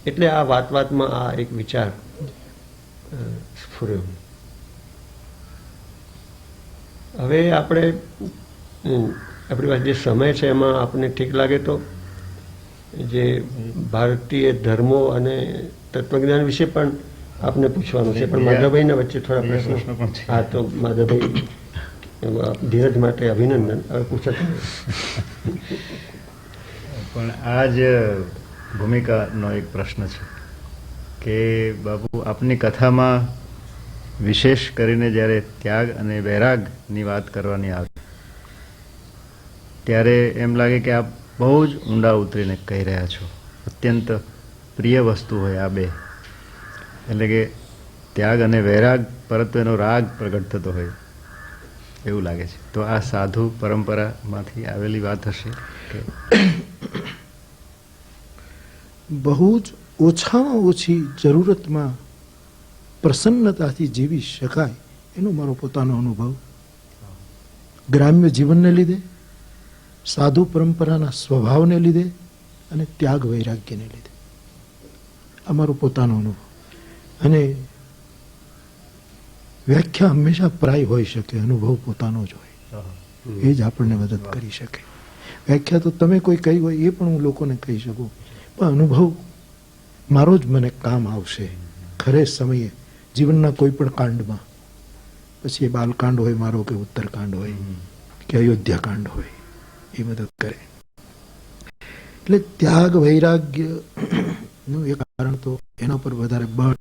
એટલે આ વાતમાં આ એક વિચાર સ્ફુર્યો. હવે આપણે આપણી પાસે જે સમય છે એમાં આપણને ઠીક લાગે તો જે ભારતીય ધર્મો અને તત્વજ્ઞાન વિશે પણ આપને પૂછવાનું છે, પણ માધવભાઈના વચ્ચે થોડા પ્રશ્નો. હા, તો માધવભાઈ, ધીરજ માટે અભિનંદન. હવે પૂછો. પણ આ જ ભૂમિકાનો એક પ્રશ્ન છે કે બાબુ, આપની કથામાં વિશેષ કરીને જ્યારે ત્યાગ અને વૈરાગની વાત કરવાની આવે ત્યારે એમ લાગે કે આપ બહુ જ ઊંડા ઉતરીને કહી રહ્યા છો. અત્યંત પ્રિય વસ્તુ હોય આ બે, એટલે કે ત્યાગ અને વૈરાગ, પરંતુ એનો રાગ પ્રગટ થતો હોય એવું લાગે છે. તો આ સાધુ પરંપરામાંથી આવેલી વાત હશે કે બહુ જ ઓછામાં ઓછી જરૂરતમાં પ્રસન્નતાથી જીવી શકાય એનો મારો પોતાનો અનુભવ. ગ્રામ્ય જીવનને લીધે, સાધુ પરંપરાના સ્વભાવને લીધે અને ત્યાગ વૈરાગ્યને લીધે આ મારો પોતાનો અનુભવ. અને વ્યાખ્યા હંમેશા પ્રાય હોઈ શકે, અનુભવ પોતાનો જ હોય, એ જ આપણને મદદ કરી શકે. વ્યાખ્યા તો તમે કોઈ કહી હોય એ પણ હું લોકોને કહી શકું, પણ અનુભવ મારો જ મને કામ આવશે ખરે સમયે જીવનના કોઈ પણ કાંડમાં. પછી એ બાલકાંડ હોય મારો, કે ઉત્તરકાંડ હોય, કે અયોધ્યાકાંડ હોય, એ મદદ કરે. એટલે ત્યાગ વૈરાગ્ય નું એક કારણ તો એના પર વધારે બળ.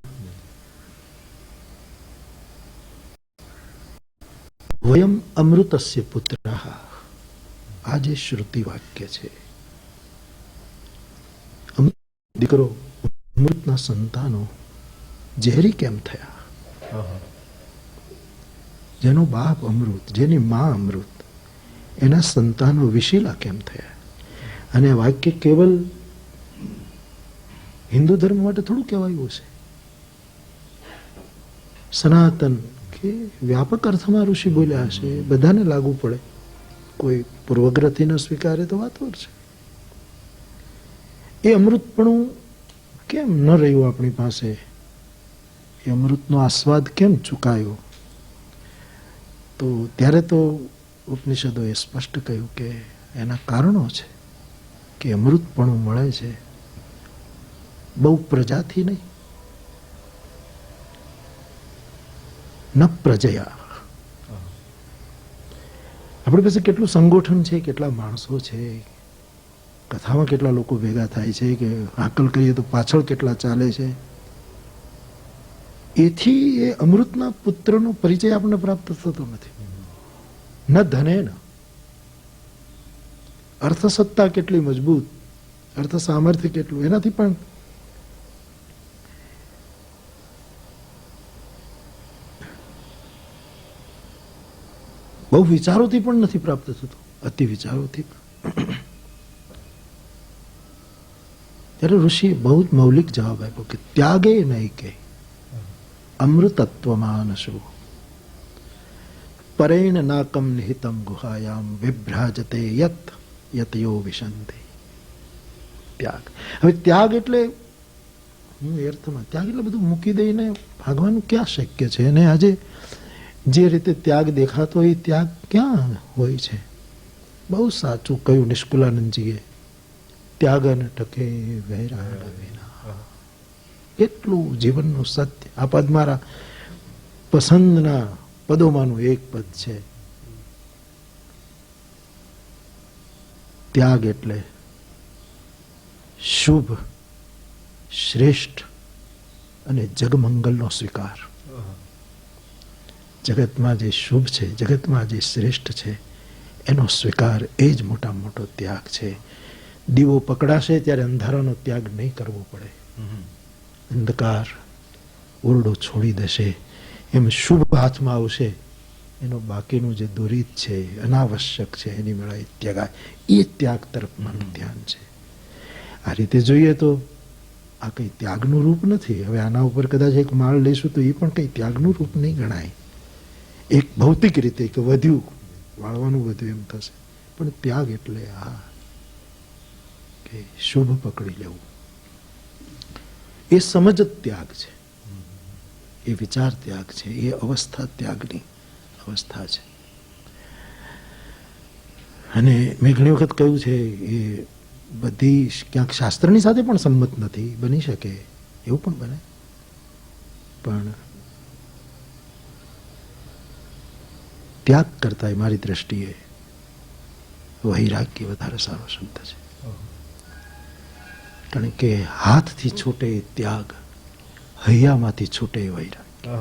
વયમ અમૃતસ્ય પુત્રઃ, આ જે શ્રુતિ વાક્ય છે, દીકરો અમૃતના સંતાનો ઝેરી કેમ થયા? જેનો બાપ અમૃત, જેની મા અમૃત, એના સંતાનો વિશીલા કેમ થયા? અને વાક્ય કેવલ હિન્દુ ધર્મ માટે થોડું કહેવાયું છે. સનાતન કે વ્યાપક અર્થમાં ઋષિ બોલ્યા હશે, બધાને લાગુ પડે. કોઈ પૂર્વગ્રહથી ન સ્વીકારે તો વાત ઓર છે. એ અમૃતપણું કેમ ન રહ્યું આપણી પાસે? એ અમૃતનો આસ્વાદ કેમ ચૂકાયો? તો ત્યારે તો ઉપનિષદોએ સ્પષ્ટ કહ્યું કે એના કારણો છે કે અમૃતપણું મળે છે બહુ પ્રજાથી નહીં, ન પ્રજયા. આપણી પાસે કેટલું સંગઠન છે, કેટલા માણસો છે, કથામાં કેટલા લોકો ભેગા થાય છે, કે આકલ કરીએ તો પાછળ કેટલા ચાલે છે. એથી એ અમૃતના પુત્રનો પરિચય આપણને પ્રાપ્ત થતો નથી. ન ધને ન અર્થસત્તા કેટલી મજબૂત, અર્થ સામર્થ્ય કેટલું, એનાથી પણ બહુ વિચારોથી પણ નથી પ્રાપ્ત થતું, અતિ વિચારોથી. ત્યારે ઋષિએ બહુ જ મૌલિક જવાબ આપ્યો કે ત્યાગે નહીં કે અમૃતત્વમાં શું પરેણ નાકમ નિહિતમ ગુહાયામ વિભ્રાજતે યત યતયો વિશંતિ. ત્યાગ. હવે ત્યાગ એટલે હું એ અર્થમાં ત્યાગ એટલે બધું મૂકી દઈને ભાગવાનું ક્યાં શક્ય છે? અને આજે જે રીતે ત્યાગ દેખાતો હોય ત્યાગ ક્યાં હોય છે? બહુ સાચું કહ્યું નિષ્કુલાનંદજીએ, ત્યાગ ન ટકે વૈરાગ વિના. એટલું જીવનનું સત્ય. આ પદ મારા પસંદના પદોમાંનું એક પદ છે. ત્યાગ એટલે શુભ, શ્રેષ્ઠ અને જગમંગલનો સ્વીકાર. જગતમાં જે શુભ છે, જગતમાં જે શ્રેષ્ઠ છે, એનો સ્વીકાર એ જ મોટામાં મોટો ત્યાગ છે. દીવો પકડાશે ત્યારે અંધારાનો ત્યાગ નહીં કરવો પડે. અંધકાર ઓરડો છોડી દેશે, એમ શુભ હાથમાં આવશે, એનો બાકીનું જે દુરિત છે, અનાવશ્યક છે, એની મેળાએ ત્યાગાય. એ ત્યાગ તરફ મારું ધ્યાન છે. આ રીતે જોઈએ તો આ કંઈ ત્યાગનું રૂપ નથી. હવે આના ઉપર કદાચ એક માળ લઈશું તો એ પણ કંઈ ત્યાગનું રૂપ નહીં ગણાય. એક ભૌતિક રીતે કે વધ્યું, વાળવાનું વધ્યું એમ થશે. પણ ત્યાગ એટલે આ કે શુભ પકડી લેવું. એ સમજ જ ત્યાગ છે, એ વિચાર ત્યાગ છે, એ અવસ્થા ત્યાગની અવસ્થા છે. અને મેં ઘણી વખત કહ્યું છે એ બધી ક્યાંક શાસ્ત્રની સાથે પણ સંમત નથી, બની શકે એવું પણ બને, પણ ત્યાગ કરતા મારી દ્રષ્ટિએ વૈરાગ્ય વધારે સારો શબ્દ છે. કારણ કે હાથથી છૂટે એ ત્યાગ, હૈયામાંથી છૂટે એ વૈરાગ્ય.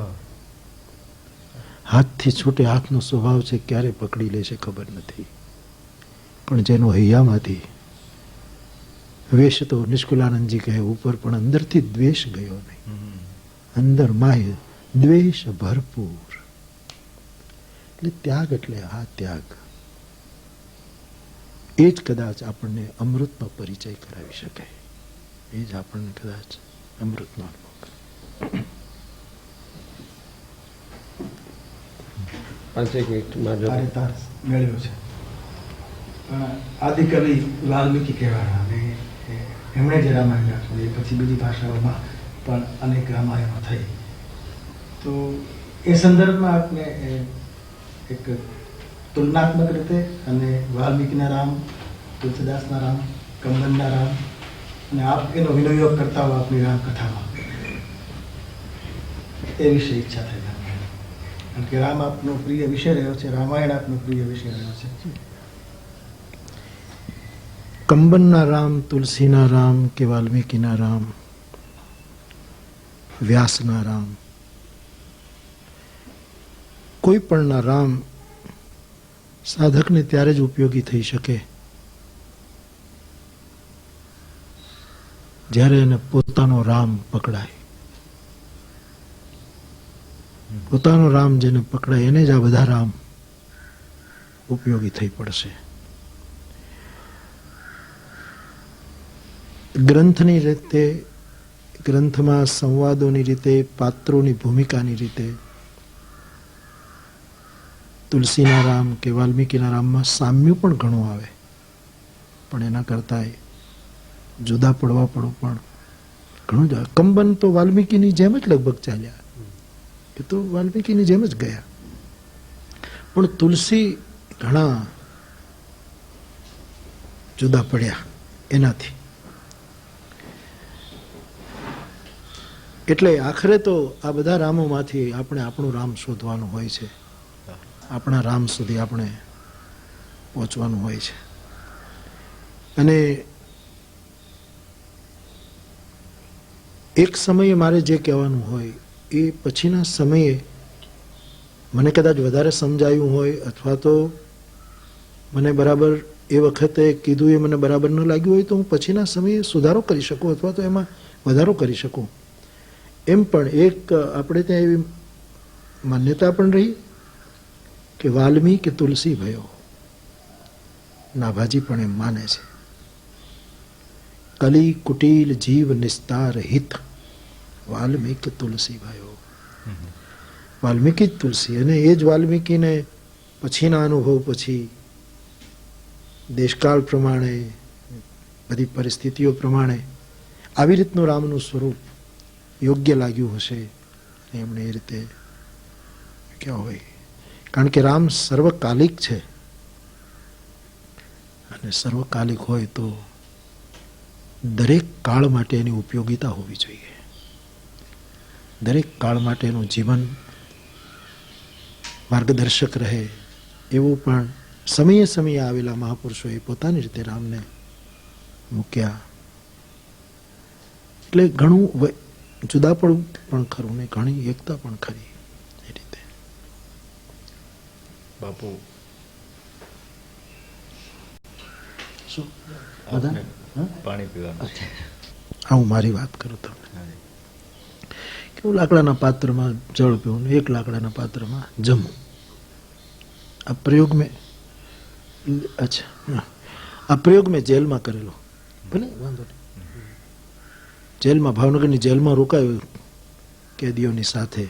હાથથી છૂટે હાથનો સ્વભાવ છે, ક્યારે પકડી લેશે ખબર નથી, પણ જેનો હૈયામાંથી દ્વેષ, તો નિષ્કુલાનંદજી કહે ઉપર પણ અંદરથી દ્વેષ ગયો નહીં, અંદર માય દ્વેષ ભરપૂર. એટલે ત્યાગ એટલે આ ત્યાગ, એ જ કદાચ આપણને અમૃતનો પરિચય કરાવી શકે, એ જ આપણને કદાચ અમૃતનો અનુભવ કરે. 5 મિનિટમાં જો તાર મેળવ્યો છે. આદિકવિ વાલ્મીકી કહેવાના, અને એમણે જે રામાયણ લખ્યું, એ પછી બીજી ભાષાઓમાં પણ અનેક રામાયણો થઈ. તો એ સંદર્ભમાં આપને એક તુલનાત્મક રીતે અને વાલ્મીકીના રામ, તુલસીદાસના રામ, કંબનના રામ, અને આપ એનો વિનિયોગ કરતા હો આપની રામકથામાં, એ વિશે ઈચ્છા થઈ. કારણ કે રામ આપનો પ્રિય વિષય રહ્યો છે, રામાયણ આપનો પ્રિય વિષય રહ્યો છે. કંબનના રામ, તુલસીના રામ કે વાલ્મીકીના રામ, વ્યાસના રામ, કોઈ પણના રામ સાધકને ત્યારે જ ઉપયોગી થઈ શકે જ્યારે એને પોતાનો રામ પકડાય. પોતાનો રામ જેને પકડાય એને જ આ બધા રામ ઉપયોગી થઈ પડશે. ગ્રંથની રીતે, ગ્રંથમાં સંવાદોની રીતે, પાત્રોની ભૂમિકાની રીતે તુલસીના રામ કે વાલ્મીકીના રામમાં સામ્ય પણ ઘણું આવે, પણ એના કરતાં જુદા પડવા પણ ઘણું જ આવે. કંબન તો વાલ્મીકીની જેમ જ લગભગ ચાલ્યા, એ તો વાલ્મીકીની જેમ જ ગયા, પણ તુલસી ઘણા જુદા પડ્યા એનાથી. એટલે આખરે તો આ બધા રામોમાંથી આપણે આપણું રામ શોધવાનું હોય છે, આપણા રામ સુધી આપણે પહોંચવાનું હોય છે. અને એક સમયે મારે જે કહેવાનું હોય એ પછીના સમયે મને કદાચ વધારે સમજાયું હોય, અથવા તો મને બરાબર એ વખતે કીધું એ મને બરાબર ન લાગ્યું હોય, તો હું પછીના સમયે સુધારો કરી શકું અથવા તો એમાં વધારો કરી શકું. એમ પણ એક આપણે ત્યાં એવી માન્યતા પણ રહી કે વાલ્મીકી તુલસી ભયો, નાભાજી પણ એમ માને છે. કલી કુટીલ જીવ નિસ્તાર હિત, વાલ્મીકી તુલસી ભયો. વાલ્મીકી જ તુલસી, અને એ જ વાલ્મીકીને પછીના અનુભવ પછી દેશકાળ પ્રમાણે, બધી પરિસ્થિતિઓ પ્રમાણે આવી રીતનું રામનું સ્વરૂપ યોગ્ય લાગ્યું હશે, એમણે એ રીતે ક્યાં હોય. કારણ કે રામ સર્વકાલિક છે, અને સર્વકાલિક હોય તો દરેક કાળ માટે એની ઉપયોગિતા હોવી જોઈએ. દરેક કાળ માટેનું જીવન માર્ગદર્શક રહે એવું પણ સમયે સમયે આવેલા મહાપુરુષોએ પોતાની રીતે રામને મૂક્યા. એટલે ઘણું જુદા પણ ખરું ને ઘણી એકતા પણ ખરી. એ રીતે બાપુ શું આપને પાણી પીવાનું છે. હા, હું મારી વાત કરું તમને કે હું લાકડાના પાત્રમાં જળ પીવું ને એક લાકડાના પાત્રમાં જમું. આ પ્રયોગ મેં આ પ્રયોગ મેં જેલમાં કરેલો. ભલે વાંધો નહીં. જેલમાં, ભાવનગરની જેલમાં રોકાયો કેદીઓની સાથે,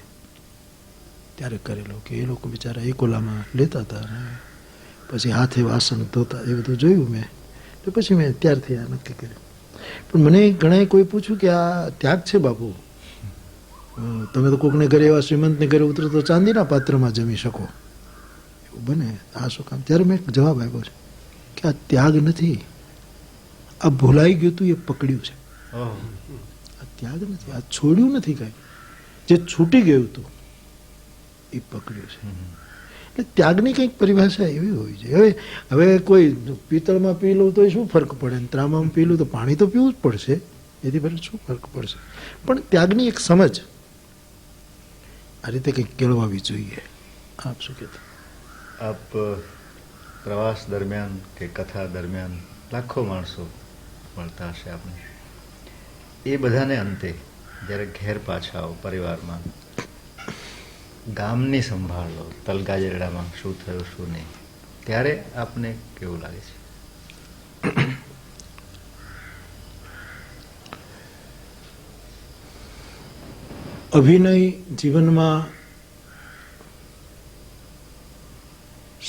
ત્યારે કરેલો કે એ લોકો બિચારા એકોલામાં લેતા હતા અને પછી હાથે વાસણ ધોતા, એ બધું જોયું મેં. તો પછી મેં ત્યારથી આ નક્કી કર્યું. પણ મને ઘણાએ કોઈ પૂછ્યું કે આ ત્યાગ છે બાપુ, તમે તો કોકને ઘરે એવા શ્રીમંતને ઘરે ઉતરો તો ચાંદીના પાત્રમાં જમી શકો, એવું બને, આ શું કામ? ત્યારે મેં એક જવાબ આપ્યો છે કે આ ત્યાગ નથી, આ ભૂલાઈ ગયું હતું એ પકડ્યું છે. આ ત્યાગ નથી, આ છોડ્યું નથી કાંઈ, જે છૂટી ગયું હતું એ પકડ્યું છે. એટલે ત્યાગની કંઈક પરિભાષા એવી હોવી જોઈએ. હવે કોઈ પિત્તળમાં પી લઉં તો એ શું ફરક પડે, ત્રામામાં પી લઉં તો પાણી તો પીવું જ પડશે, એથી ફરક શું ફરક પડશે? પણ ત્યાગની એક સમજ આ રીતે કંઈક કેળવાવી જોઈએ. આપ શું કહેતા? આપ પ્રવાસ દરમિયાન કે કથા દરમિયાન લાખો માણસો મળતા હશે આપને. એ બધાને અંતે જ્યારે ઘેર પાછા આવો પરિવારમાં, ગામની સંભાળ લો, તલગાજરડામાં શું થયું શું નહીં, ત્યારે આપને કેવું લાગે છે? અભિનય જીવનમાં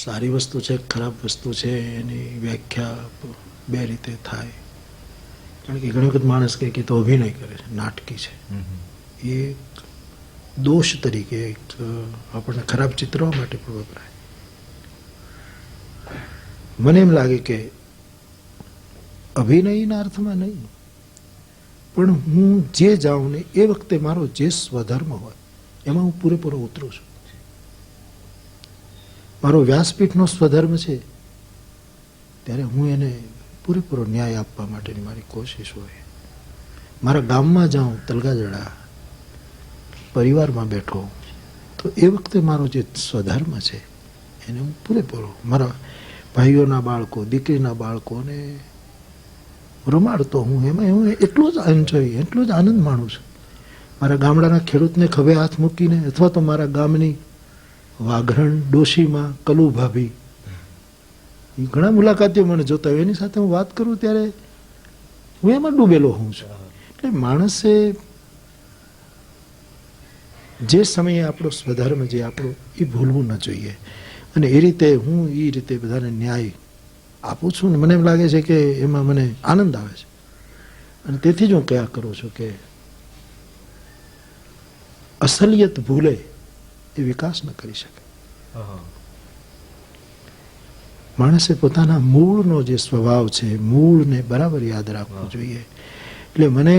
સારી વસ્તુ છે, ખરાબ વસ્તુ છે, એની વ્યાખ્યા બે રીતે થાય. કારણ કે ઘણી વખત માણસ કહે કે તો અભિનય કરે છે, નાટકી છે, એ દોષ તરીકે આપણને ખરાબ ચિતરવા માટે પણ વપરાય. મને એમ લાગે કે અભિનયના અર્થમાં નહીં, પણ હું જે જાઉં ને એ વખતે મારો જે સ્વધર્મ હોય એમાં હું પૂરેપૂરો ઉતરું છું. મારો વ્યાસપીઠનો સ્વધર્મ છે ત્યારે હું એને પૂરેપૂરો ન્યાય આપવા માટેની મારી કોશિશ હોય. મારા ગામમાં જાઉં, તલગાજડા પરિવારમાં બેઠો, તો એ વખતે મારો જે સ્વધર્મ છે એને હું પૂરેપૂરો, મારા ભાઈઓના બાળકો, દીકરીના બાળકોને રમાડતો હું, એમાં હું એટલો જ એન્જોય, એટલો જ આનંદ માણું છું. મારા ગામડાના ખેડૂતને ખભે હાથ મૂકીને, અથવા તો મારા ગામની વાઘરણ ડોશીમાં, કલુ ભાભી, એ ઘણા મુલાકાતીઓ મને જોતા હોય, એની સાથે હું વાત કરું ત્યારે હું એમાં ડૂબેલો હોઉં છું. એટલે માણસે જે સમયે આપણો સ્વધર્મ જે આપણો એ ભૂલવું ન જોઈએ. અને એ રીતે હું એ રીતે બધાને ન્યાય આપું છું ને મને એમ લાગે છે કે એમાં મને આનંદ આવે છે. અને તેથી જ હું કયા કરું છું કે અસલિયત ભૂલે એ વિકાસ ન કરી શકે. માણસે પોતાના મૂળનો જે સ્વભાવ છે, મૂળને બરાબર યાદ રાખવું જોઈએ. એટલે મને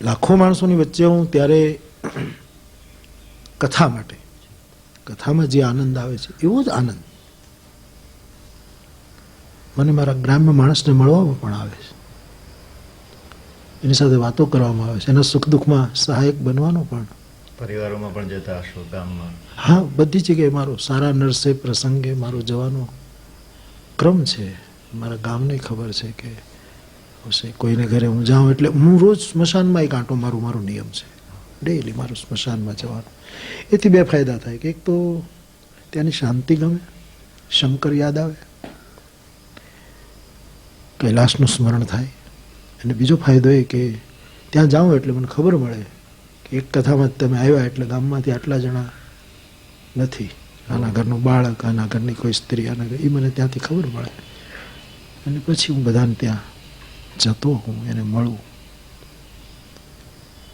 લાખો માણસોની વચ્ચે હું ત્યારે કથા માટે, કથામાં જે આનંદ આવે છે એવો જ આનંદ મને મારા ગ્રામ્ય માણસને મળવામાં પણ આવે છે, એની સાથે વાતો કરવામાં આવે છે, એના સુખ દુઃખમાં સહાયક બનવાનો પણ. પરિવારોમાં પણ જતા હશો ગામમાં? હા, બધી જગ્યાએ મારો સારા નરસે પ્રસંગે મારો જવાનો ક્રમ છે. મારા ગામને ખબર છે કે કોઈને ઘરે હું જાઉં એટલે હું રોજ સ્મશાનમાં એક આંટો મારું, મારો નિયમ છે ડેઈલી મારું સ્મશાનમાં જવાનું. એથી બે ફાયદા થાય કે એક તો ત્યાંની શાંતિ ગમે, શંકર યાદ આવે, કૈલાસનું સ્મરણ થાય. અને બીજો ફાયદો એ કે ત્યાં જાઉં એટલે મને ખબર મળે કે એક કથામાં તમે આવ્યા એટલે ગામમાંથી આટલા જણા નથી, આના ઘરનું બાળક, આના ઘરની કોઈ સ્ત્રી, આના ઘર, એ મને ત્યાંથી ખબર મળે. અને પછી હું બધાને ત્યાં જતો હું, એને મળું.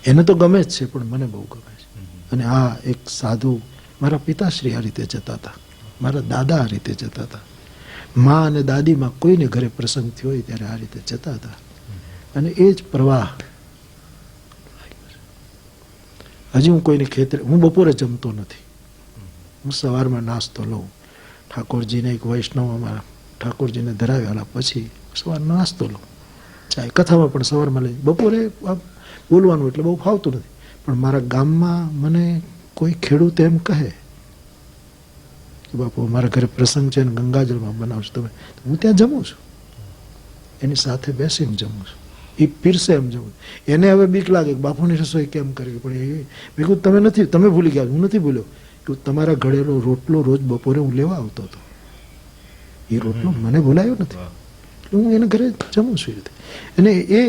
એને તો ગમે જ છે પણ મને બહુ ગમે છે. અને આ એક સાધુ, મારા પિતાશ્રી આ રીતે જતા હતા, મારા દાદા આ રીતે જતા હતા, મા અને દાદીમાં કોઈને ઘરે પ્રસંગ થયો હોય ત્યારે આ રીતે જતા હતા. અને એ જ પ્રવાહ હજી હું કોઈને ખેતરે, હું બપોરે જમતો નથી, હું સવારમાં નાસ્તો લઉં. ઠાકોરજીને એક વૈષ્ણવ અમારા ઠાકોરજીને ધરાવ્યા પછી સવારનો નાસ્તો લઉં, ચાય, કથામાં પણ સવારમાં લઈ. બપોરે બોલવાનું એટલે બહુ ફાવતું નથી, પણ મારા ગામમાં મને કોઈ ખેડૂત એમ કહે કે બાપુ મારા ઘરે પ્રસંગ છે ને ગંગાજળમાં બનાવશો તમે, હું ત્યાં જમું છું, એની સાથે બેસીને જમું છું. એ પીરસે એમ જમું. એને હવે બીક લાગે કે બાપુની રસોઈ કેમ કરવી, પણ એ મેં કહ્યું તમે નથી, તમે ભૂલી ગયા. હું નથી ભૂલ્યો કે તમારા ઘડેલો રોટલો રોજ બપોરે હું લેવા આવતો હતો, એ રોટલો મને ભૂલાયો નથી, એટલે હું એને ઘરે જમું છું. અને એ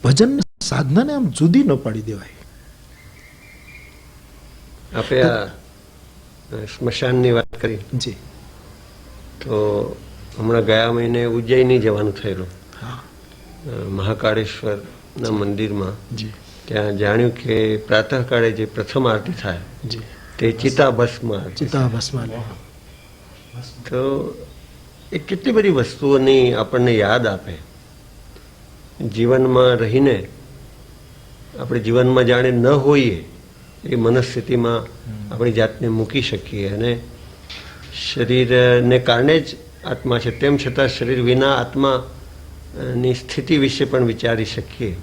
ભજન સાધનાને આમ જુદી ન પાડી દેવાય. આપણે આ સ્મશાનની વાત કરી જી. તો હમણાં ગયા મહિને ઉજ્જૈની જવાનું થયેલું, હા મહાકાળેશ્વરના મંદિરમાં. જી ત્યાં જાણ્યું કે પ્રાતઃકાળે જે પ્રથમ આરતી થાય જી તે ચિતાભસ્મ આરતી. ચિતાભસ્માન તો એ કેટલી બધી વસ્તુઓની આપણને યાદ આપે. જીવનમાં રહીને આપણે જીવનમાં જાણે ન હોઈએ એ મનસ્થિતિમાં આપણી જાતને મૂકી શકીએ, અને શરીરને કારણે જ આત્મા છે તેમ છતાં શરીર વિના આત્માની સ્થિતિ વિશે પણ વિચારી શકીએ.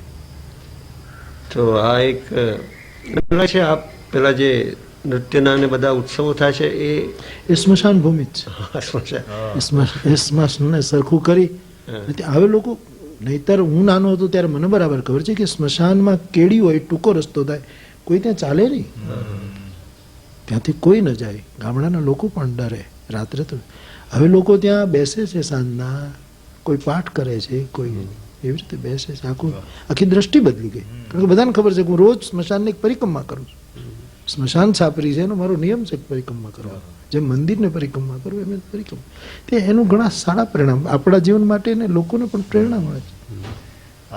તો આ એક છે. આ પેલા જે નૃત્યના ને બધા ઉત્સવો થાય છે એ સ્મશાન ભૂમિ જ એ છે. એ સ્મશાનને સરખું કરી હવે લોકો, નહીતર હું નાનો હતો ત્યારે મને બરાબર ખબર છે કે સ્મશાનમાં કેડી હોય, ટૂંકો રસ્તો થાય, કોઈ ત્યાં ચાલે નહીં, ત્યાંથી કોઈ ન જાય. ગામડાના લોકો પણ ડરે રાત્રે. તો હવે લોકો ત્યાં બેસે છે, સાંજના કોઈ પાઠ કરે છે, કોઈ એવી રીતે બેસે છે. આખી દ્રષ્ટિ બદલી ગઈ. કારણ કે બધાને ખબર છે કે હું રોજ સ્મશાનની એક પરિક્રમા કરું છું. સ્મશાન છાપરી છે એનો મારો નિયમ છે પરિક્રમા કરવાનો. જેમ મંદિરને પરિક્રમા કરવું એમ પરિક્રમા, તે એનું ઘણા સારા પરિણામ આપણા જીવન માટે ને લોકોને પણ પ્રેરણા મળે છે.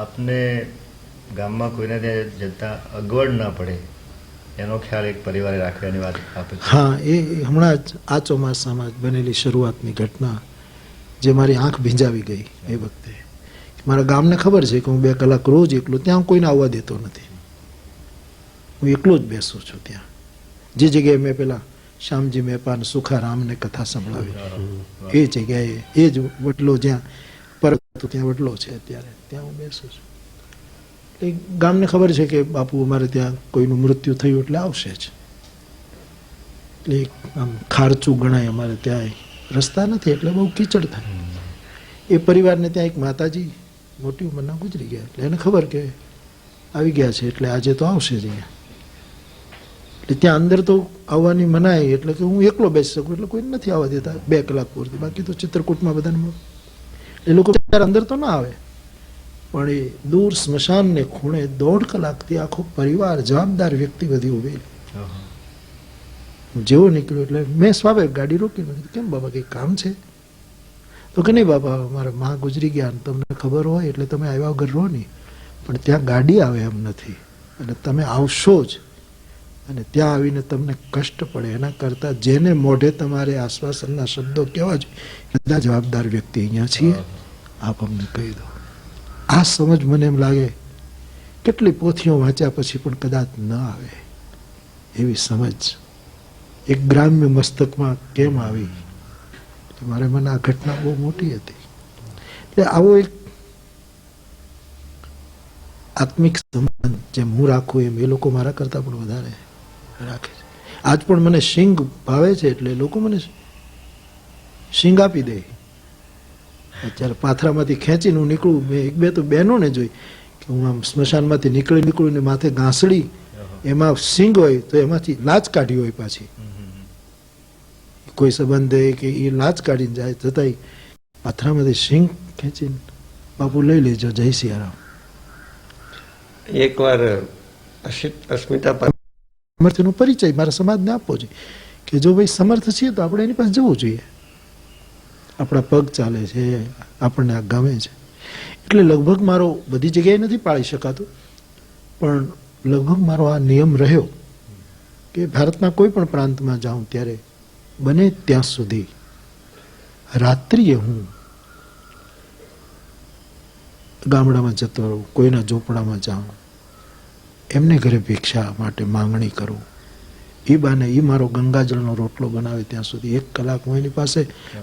આપને ગામમાં કોઈને ત્યાં જતા અગવડ ના પડે એનો ખ્યાલ એક પરિવારે રાખવાની વાત આપે છે. હા, એ હમણાં જ આ ચોમાસામાં જ બનેલી શરૂઆતની ઘટના જે મારી આંખ ભીંજાવી ગઈ. એ વખતે મારા ગામને ખબર છે કે હું 2 કલાક રોજ એકલો, ત્યાં કોઈને આવવા દેતો નથી, હું એકલો જ બેસું છું ત્યાં. જે જગ્યાએ મેં પેલા શ્યામજી મેપાન સુખારામને કથા સંભળાવી એ જગ્યાએ, એ જ વટલો જ્યાં પરત ત્યાં વટલો છે અત્યારે, ત્યાં હું બેસું છું. એટલે ગામને ખબર છે કે બાપુ અમારે ત્યાં કોઈનું મૃત્યુ થયું એટલે આવશે જ. એટલે આમ ખારચું ગણાય અમારે ત્યાં, રસ્તા નથી એટલે બહુ કીચડ થાય. એ પરિવારને ત્યાં એક માતાજી મોટી ઉંમરના ગુજરી ગયા, એટલે એને ખબર કે આવી ગયા છે એટલે આજે તો આવશે જ અહીંયા. એટલે ત્યાં અંદર તો આવવાની મનાય, એટલે કે હું એકલો બેસી શકું, એટલે કોઈ નથી આવવા દેતા 2 કલાક પૂરતી. બાકી તો ચિત્રકૂટમાં બધાને મળે. એ લોકો અંદર તો ના આવે, પણ એ દૂર સ્મશાનને ખૂણે 1.5 કલાકથી આખો પરિવાર, જવાબદાર વ્યક્તિ બધી ઉભેલી. જેવો નીકળ્યો એટલે મેં સ્વાભાવિક ગાડી રોકી નથી. કેમ બાબા, કંઈ કામ છે? તો કે નહીં બાબા, મારા માં ગુજરી ગયા, તમને ખબર હોય એટલે તમે આવ્યા વગર રહો નહીં, પણ ત્યાં ગાડી આવે એમ નથી, અને તમે આવશો જ, અને ત્યાં આવીને તમને કષ્ટ પડે એના કરતાં જેને મોઢે તમારે આશ્વાસનના શબ્દો કહેવા જોઈએ, બધા જવાબદાર વ્યક્તિ અહીંયા છીએ, આપ અમને કહી દો. આ સમજ મને એમ લાગે કેટલી પોથીઓ વાંચ્યા પછી પણ કદાચ ન આવે એવી સમજ એક ગ્રામ્ય મસ્તકમાં કેમ આવી. મારે મને આ ઘટના બહુ મોટી હતી. એટલે આવો એક આત્મિક સંબંધ જેમ હું રાખું એમ એ લોકો મારા કરતાં પણ વધારે રાખે છે. આજ પણ મને શીંગ ભાવે છે એટલે લોકો મને શીંગ આપી દે. અત્યારે પાથરામાંથી ખેંચીને હું નીકળું, મેં 1-2 તો બહેનોને જોઈ કે હું આમ સ્મશાનમાંથી નીકળું ને માથે ઘાસડી, એમાં શીંગ હોય તો એમાંથી લાચ કાઢી હોય પાછી, કોઈ સંબંધે કે એ લાચ કાઢીને જાય, છતાંય પાથરામાંથી શીંગ ખેંચીને બાપુ લઈ લેજો, જય સિયારામ. એકવાર અસ્મિતા સામર્થ્યનો પરિચય મારા સમાજને આપવો જોઈએ કે જો ભાઈ સમર્થ છીએ તો આપણે એની પાસે જવું જોઈએ. આપણા પગ ચાલે છે, આપણને આ ગમે છે. એટલે લગભગ મારો બધી જગ્યાએ નથી પાળી શકાતો, પણ લગભગ મારો આ નિયમ રહ્યો કે ભારતના કોઈ પણ પ્રાંતમાં જાઉં ત્યારે બને ત્યાં સુધી રાત્રિએ હું ગામડામાં જતો રહું, કોઈના ઝૂંપડામાં જાઉં, એમને ઘરે ભિક્ષા માટે માંગણી કરું. એ બાને એ મારો ગંગાજળનો રોટલો બનાવે ત્યાં સુધી 1 કલાક હું એની પાસે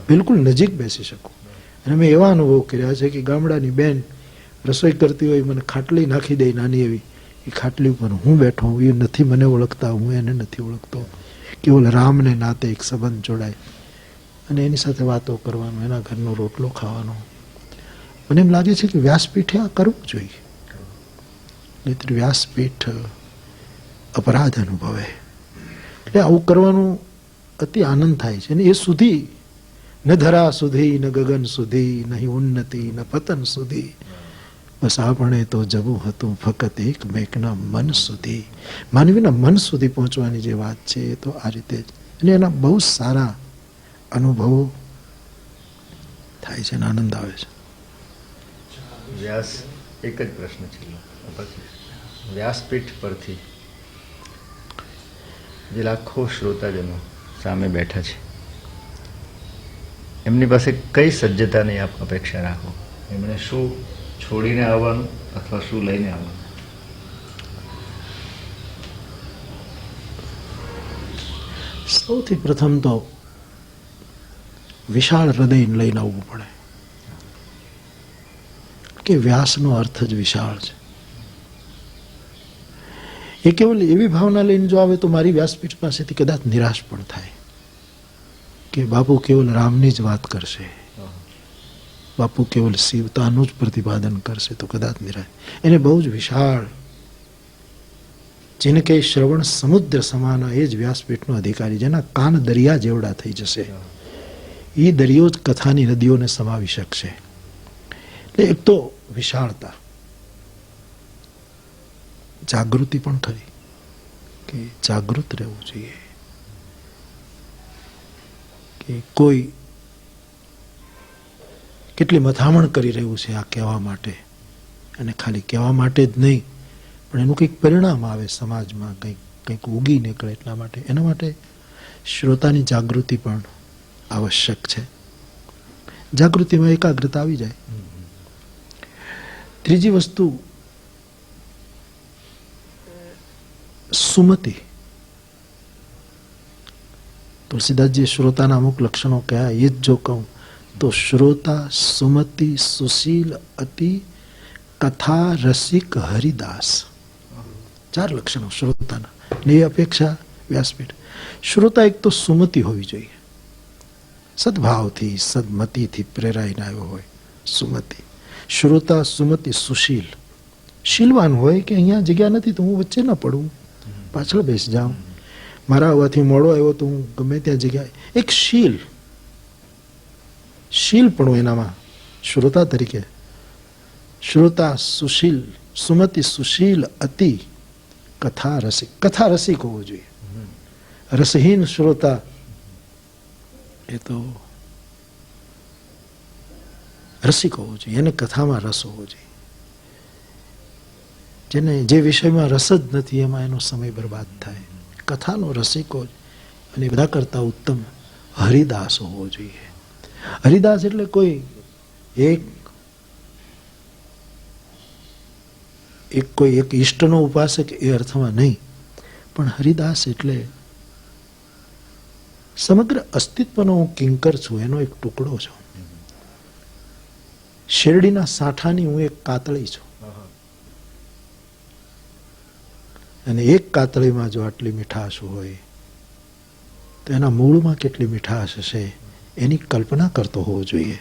બિલકુલ નજીક બેસી શકું. અને મેં એવા અનુભવ કર્યા છે કે ગામડાની બેન રસોઈ કરતી હોય, મને ખાટલી નાખી દે નાની એવી, એ ખાટલી ઉપર હું બેઠો હું, એ નથી મને ઓળખતા, હું એને નથી ઓળખતો, કેવલ રામને નાતે એક સંબંધ જોડાય અને એની સાથે વાતો કરવાનો, એના ઘરનો રોટલો ખાવાનો. મને એમ લાગે છે કે વ્યાસપીઠે આ કરવું જોઈએ, નહીંતર વ્યાસપીઠ અપરાધ અનુભવે. એટલે આવું કરવાનું અતિ આનંદ થાય છે. અને એ સુધી ન ધરા સુધી, ન ગગન સુધી, નહીં ઉન્નતિ ન પતન સુધી, બસ આપણે તો જવું હતું ફક્ત એકમેકના મન સુધી. માનવીના મન સુધી પહોંચવાની જે વાત છે એ તો આ રીતે જ. અને એના બહુ સારા અનુભવો થાય છે અને આનંદ આવે છે. વ્યાસ એક જ પ્રશ્ન છે પછી વ્યાસપીઠ પરથી જે લાખો શ્રોતાજનો સામે બેઠા છે એમની પાસે કઈ સજ્જતાની આપ અપેક્ષા રાખો? એમણે શું છોડીને આવવાનું અથવા શું લઈને આવવાનું? સૌથી પ્રથમ તો વિશાળ હૃદય લઈને આવવું પડે, કે વ્યાસનો અર્થ જ વિશાળ છે. એ કેવલ એવી ભાવના લઈને જો આવે તો મારી વ્યાસપીઠ પાસેથી કદાચ નિરાશ પણ થાય કે બાપુ કેવલ રામની જ વાત કરશે, બાપુ કેવલ શિવતાનું જ પ્રતિપાદન કરશે તો કદાચ નિરાશ. એને બહુ જ વિશાળ, જેને કે શ્રવણ સમુદ્ર સમાન એ જ વ્યાસપીઠનો અધિકારી, જેના કાન દરિયા જેવડા થઈ જશે. એ દરિયો જ કથાની નદીઓને સમાવી શકશે. એટલે એક તો વિશાળતા, જાગૃતિ પણ ખરી કે જાગૃત રહેવું જોઈએ, કે કોઈ કેટલી મથામણ કરી રહ્યું છે આ કહેવા માટે, અને ખાલી કહેવા માટે જ નહીં પણ એનું કંઈક પરિણામ આવે સમાજમાં, કંઈક ઉગી નીકળે, એટલા માટે એના માટે શ્રોતાની જાગૃતિ પણ આવશ્યક છે. જાગૃતિમાં એકાગ્રતા આવી જાય. ત્રીજી વસ્તુ સુમતિ. તુલસીદાસજી શ્રોતાના અમુક લક્ષણો કયા એ જ જો કહું તો શ્રોતા સુમતિ સુશીલ અતિ કથા રસિક હરિદાસ. 4 લક્ષણો શ્રોતાના, ને એ અપેક્ષા વ્યાસપીઠ. શ્રોતા એક તો સુમતિ હોવી જોઈએ, સદભાવથી સદમતિથી પ્રેરાઈને આવ્યો હોય, સુમતિ. શ્રોતા સુમતિ સુશીલ, શીલવાન હોય કે અહીંયા જગ્યા નથી તો હું વચ્ચે ન પડું, પાછળ બેસી જાઉં, મારા આવવાથી મોડો આવ્યો તો હું ગમે ત્યાં જગ્યાએ. એક શીલ પણ એનામાં શ્રોતા તરીકે. શ્રોતા સુશીલ, સુમતિ સુશીલ અતિ કથા રસિક. કથા રસિક હોવો જોઈએ. રસહીન શ્રોતા એ તો રસિક હોવો જોઈએ, એને કથામાં રસ હોવો જોઈએ. જેને જે વિષયમાં રસ જ નથી એમાં એનો સમય બરબાદ થાય. કથાનો રસિક હોય, અને બધા કરતા ઉત્તમ હરિદાસ હોવો જોઈએ. હરિદાસ એટલે કોઈ એક ઈષ્ટનો ઉપાસક એ અર્થમાં નહીં, પણ હરિદાસ એટલે સમગ્ર અસ્તિત્વનો હું કિંકર છું, એનો એક ટુકડો છું. શેરડીના સાંઠાની હું એક કાતળી છું, અને એક કાતળીમાં જો આટલી મીઠાશ હોય તો એના મૂળમાં કેટલી મીઠાશ હશે એની કલ્પના કરતો હોવો જોઈએ,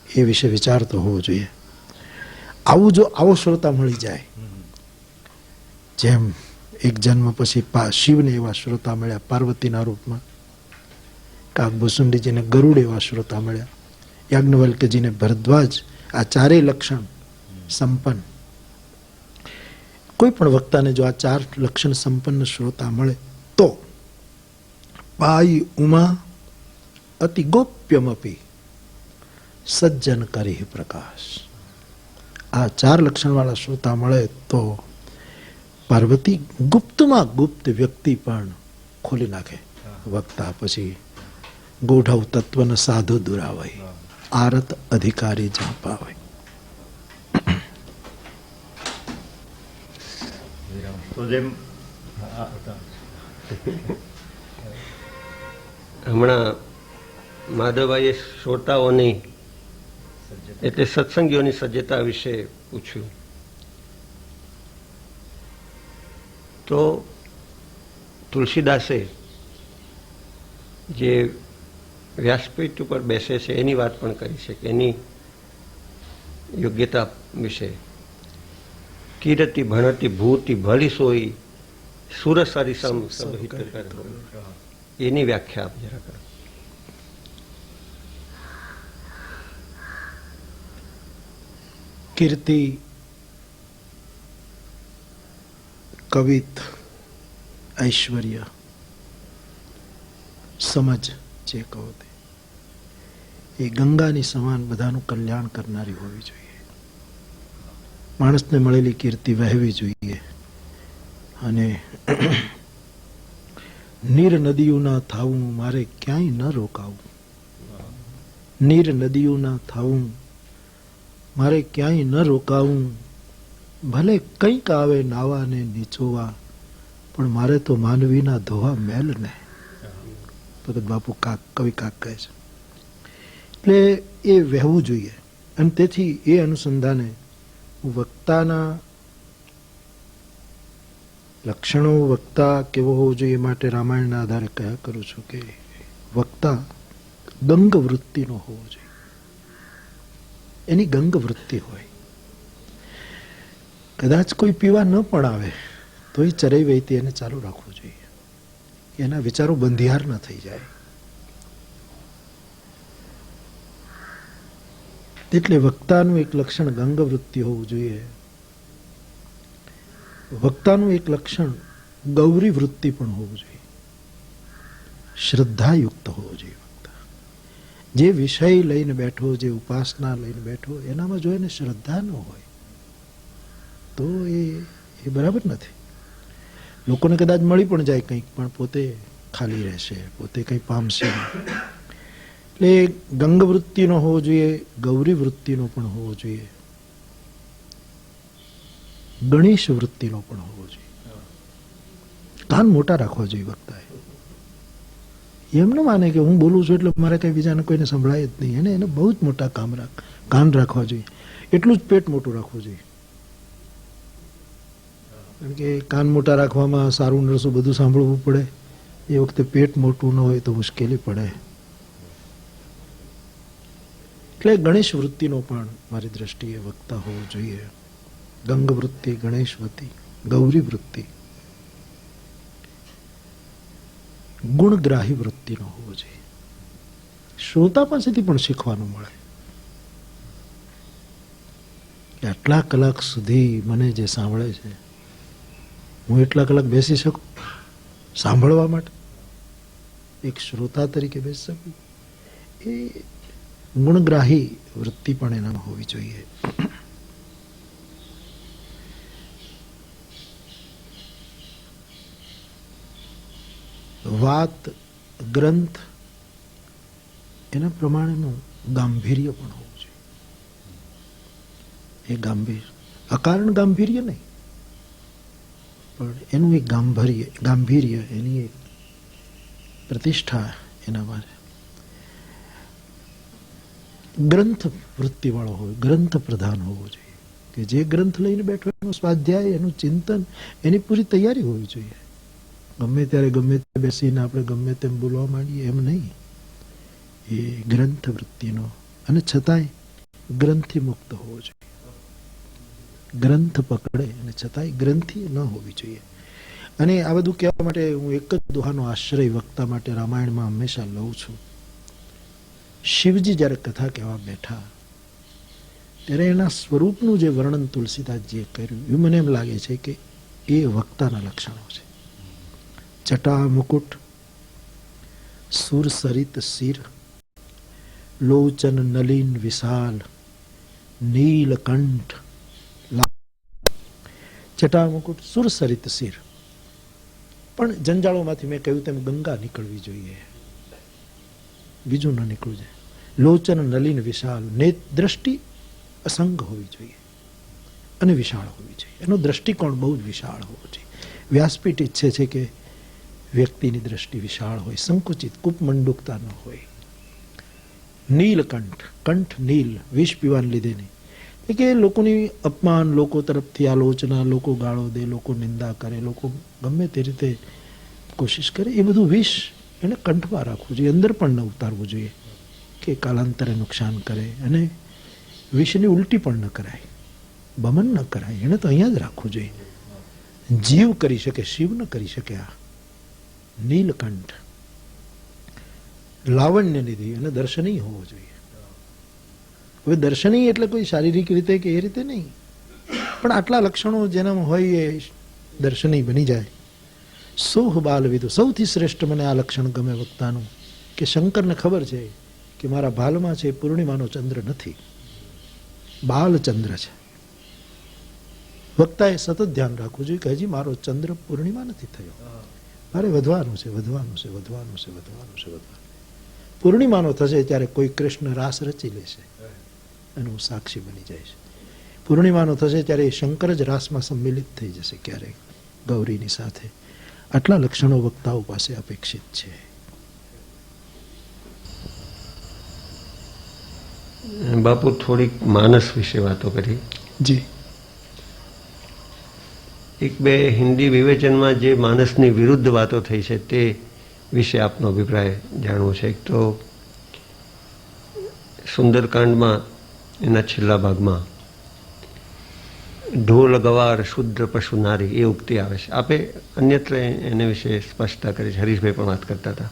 એ વિશે વિચારતો હોવો જોઈએ. આવો શ્રોતા મળી જાય, જેમ એક જન્મ પછી શિવને એવા શ્રોતા મળ્યા પાર્વતીના રૂપમાં, કાગભૂસુંડીજીને ગરુડ એવા શ્રોતા મળ્યા, યાજ્ઞવલ્ક્યજીને ભરદ્વાજ, આ 4 લક્ષણ સંપન્ન. કોઈ પણ વક્તાને જો આ 4 લક્ષણ સંપન્ન શ્રોતા મળે તો પાઈ ઉમા અતિ ગોપ્યમપી સજ્જન કરી પ્રકાશ. આ 4 લક્ષણ વાળા શ્રોતા મળે તો પાર્વતી ગુપ્તમાં ગુપ્ત વ્યક્તિ પણ ખોલી નાખે વક્તા. પછી ગોઢવ તત્વન સાધુ દુરાવય, આરત અધિકારી જા પાવય. તો જેમ હમણાં માધવભાઈએ શ્રોતાઓની એટલે સત્સંગીઓની સજ્જતા વિશે પૂછ્યું, તો તુલસીદાસે જે વ્યાસપીઠ ઉપર બેસે છે એની વાત પણ કરી છે કે એની યોગ્યતા વિશે. કીર્તિ ભણતી ભૂતિ ભલી સોઈ સુરસારી સમ હિત કર, એની વ્યાખ્યા આપ જરા કરો. કીર્તિ કવિત ઐશ્વર્ય સમજ જે કહો તે એ ગંગાની સમાન બધાનું કલ્યાણ કરનારી હોવી જોઈએ. માણસને મળેલી કીર્તિ વહેવી જોઈએ. અને નીર નદીઓના થાવું મારે ક્યાંય ન રોકાવું. નીર નદીઓના થાવું મારે ક્યાંય ન રોકાવું. ભલે કંઈક આવે નાવા ને નીચોવા, પણ મારે તો માનવીના ધોવા મેલ ને. ભગત બાપુ કવિ કાક કહે છે. એટલે એ વહેવું જોઈએ. અને તેથી એ અનુસંધાને હું વક્તાના લક્ષણો, વક્તા કેવો હોવો જોઈએ માટે રામાયણના આધારે કહ્યા કરું છું કે વક્તા ગંગ વૃત્તિનો હોવો જોઈએ. એની ગંગ વૃત્તિ હોય. કદાચ કોઈ પીવા ન પણ આવે તો એ ચરાઈ વહેતી એને ચાલુ રાખવું જોઈએ. એના વિચારો બંધિયાર ન થઈ જાય. એટલે વક્તાનું એક લક્ષણ ગંગ વૃત્તિ હોવું જોઈએ. વક્તાનું એક લક્ષણ ગૌરી વૃત્તિ પણ હોવું જોઈએ. શ્રદ્ધાયુક્ત હોવો જોઈએ વક્તા. જે વિષય લઈને બેઠો, જે ઉપાસના લઈને બેઠો, એનામાં જો એને શ્રદ્ધા ન હોય તો એ બરાબર નથી. લોકોને કદાચ મળી પણ જાય કંઈક, પણ પોતે ખાલી રહેશે, પોતે કંઈ પામશે નહીં. એટલે ગંગ વૃત્તિનો હોવો જોઈએ, ગૌરી વૃત્તિનો પણ હોવો જોઈએ, ગણેશ વૃત્તિનો પણ હોવો જોઈએ. કાન મોટા રાખવા જોઈએ વક્તાએ. એમ ન માને કે હું બોલું છું એટલે મારે કઈ બીજાને કોઈને સંભળાય જ નહીં. એને બહુ જ મોટા કાન રાખવા જોઈએ. એટલું જ પેટ મોટું રાખવું જોઈએ. કારણ કે કાન મોટા રાખવામાં સારું નરસું બધું સાંભળવું પડે. એ વખતે પેટ મોટું ન હોય તો મુશ્કેલી પડે. એટલે ગણેશ વૃત્તિનો પણ મારી દ્રષ્ટિએ વક્તા હોવો જોઈએ. ગંગ વૃત્તિ, ગણેશ વૃત્તિ, ગૌરી વૃત્તિ, ગુણગ્રાહી વૃત્તિનો હોવો જોઈએ. શ્રોતા પાસેથી પણ શીખવાનું મળે કે આટલા કલાક સુધી મને જે સાંભળે છે, હું એટલા કલાક બેસી શકું સાંભળવા માટે, એક શ્રોતા તરીકે બેસી શકું. એ ગુણગ્રાહી વૃત્તિ પણ એનામાં હોવી જોઈએ. વાત, ગ્રંથ એના પ્રમાણેનું ગાંભીર્ય પણ હોવું જોઈએ. એ અકારણ ગાંભીર્ય નહીં, પણ એનું એક ગાંભીર્ય, એની એક પ્રતિષ્ઠા એનામાં ગ્રંથ વૃત્તિ વાળો હોય, ગ્રંથ પ્રધાન હોવો જોઈએ. કે જે ગ્રંથ લઈને બેઠો એનું સ્વાધ્યાય, એનું ચિંતન, એની પૂરી તૈયારી હોવી જોઈએ. ગમે ત્યારે ગમે તે બેસીને આપણે ગમે તેમ બોલવા માંડીએ એમ નહીં. એ ગ્રંથ વૃત્તિનો, અને છતાંય ગ્રંથથી મુક્ત હોવો જોઈએ. ગ્રંથ પકડે અને છતાંય ગ્રંથિ ન હોવી જોઈએ. અને આ બધું કહેવા માટે હું એક જ દોહાનો આશ્રય વક્તા માટે રામાયણમાં હંમેશા લઉં છું. શિવજી જ્યારે કથા કહેવા બેઠા ત્યારે એના સ્વરૂપનું જે વર્ણન તુલસીદાસજીએ કર્યું, એ મને એમ લાગે છે કે એ વક્તાના લક્ષણો છે. જટા મુકુટ, સુર સરિત શિર, લોચન નલિન વિશાલ, નીલકંઠ. જટા મુકુટ, સુર સરિત શિર. પણ જંજાળોમાંથી મેં કહ્યું તેમ ગંગા નીકળવી જોઈએ, બીજું ન નીકળવું જોઈએ. લોચન નલિન વિશાલ, દ્રષ્ટિ અસંગ હોવી જોઈએ અને વિશાળ હોવી જોઈએ. એનો દ્રષ્ટિકોણ બહુ જ વિશાળ હોવો જોઈએ. વ્યાસપીઠ ઈચ્છે છે કે વ્યક્તિની દ્રષ્ટિ વિશાળ હોય, સંકુચિત કૂપમંડુકતા ન હોય. નીલકંઠ, કંઠ નીલ, વિષ પીવાને લીધે નહીં. એટલે કે લોકોની અપમાન, લોકો તરફથી આલોચના, લોકો ગાળો દે, લોકો નિંદા કરે, લોકો ગમે તે રીતે કોશિશ કરે, એ બધું વિષ એને કંઠમાં રાખવું જોઈએ, અંદર પણ ન ઉતારવું જોઈએ કે કાલાંતરે નુકસાન કરે. અને વિષની ઉલટી પણ ન કરાય, બમન ન કરાય. એને તો અહીંયા જ રાખવું જોઈએ. જીવ કરી શકે, શિવ ન કરી શકે. આ નીલકંઠ લાવણ્ય નિધિ અને દર્શનીય હોવો જોઈએ. હવે દર્શનીય એટલે કોઈ શારીરિક રીતે કે એ રીતે નહીં, પણ આટલા લક્ષણો જેનામાં હોય એ દર્શનીય બની જાય. સોહ બાલ વિદુ, સૌથી શ્રેષ્ઠ મને આ લક્ષણ ગમે વક્તાનું કે શંકરને ખબર છે કે મારા ભાલમાં છે એ પૂર્ણિમાનો ચંદ્ર નથી, બાલચંદ્ર છે. વક્તાએ સતત ધ્યાન રાખવું જોઈએ કે હજી મારો ચંદ્ર પૂર્ણિમા નથી થયો, મારે વધવાનું છે, વધવાનું છે, વધવાનું છે, વધવાનું છે, વધવાનું. પૂર્ણિમાનો થશે ત્યારે કોઈ કૃષ્ણ રાસ રચી લેશે અને હું સાક્ષી બની જઈશ. પૂર્ણિમાનો થશે ત્યારે એ શંકર જ રાસમાં સંમિલિત થઈ જશે ક્યારેક ગૌરીની સાથે. આટલા લક્ષણો વક્તાઓ પાસે અપેક્ષિત છે. બાપુ થોડીક માનસ વિશે વાતો કરી. જી. એક બે હિન્દી વિવેચનમાં જે માનસની વિરુદ્ધ વાતો થઈ છે તે વિશે આપનો અભિપ્રાય જાણવો છે. એક તો સુંદરકાંડમાં એના છેલ્લા ભાગમાં ઢોલ ગવાર શુદ્ર પશુ નારી એ ઉક્તિ આવે છે. આપે અન્યત્ર એને વિશે સ્પષ્ટતા કરી છે. હરીશભાઈ પણ વાત કરતા હતા.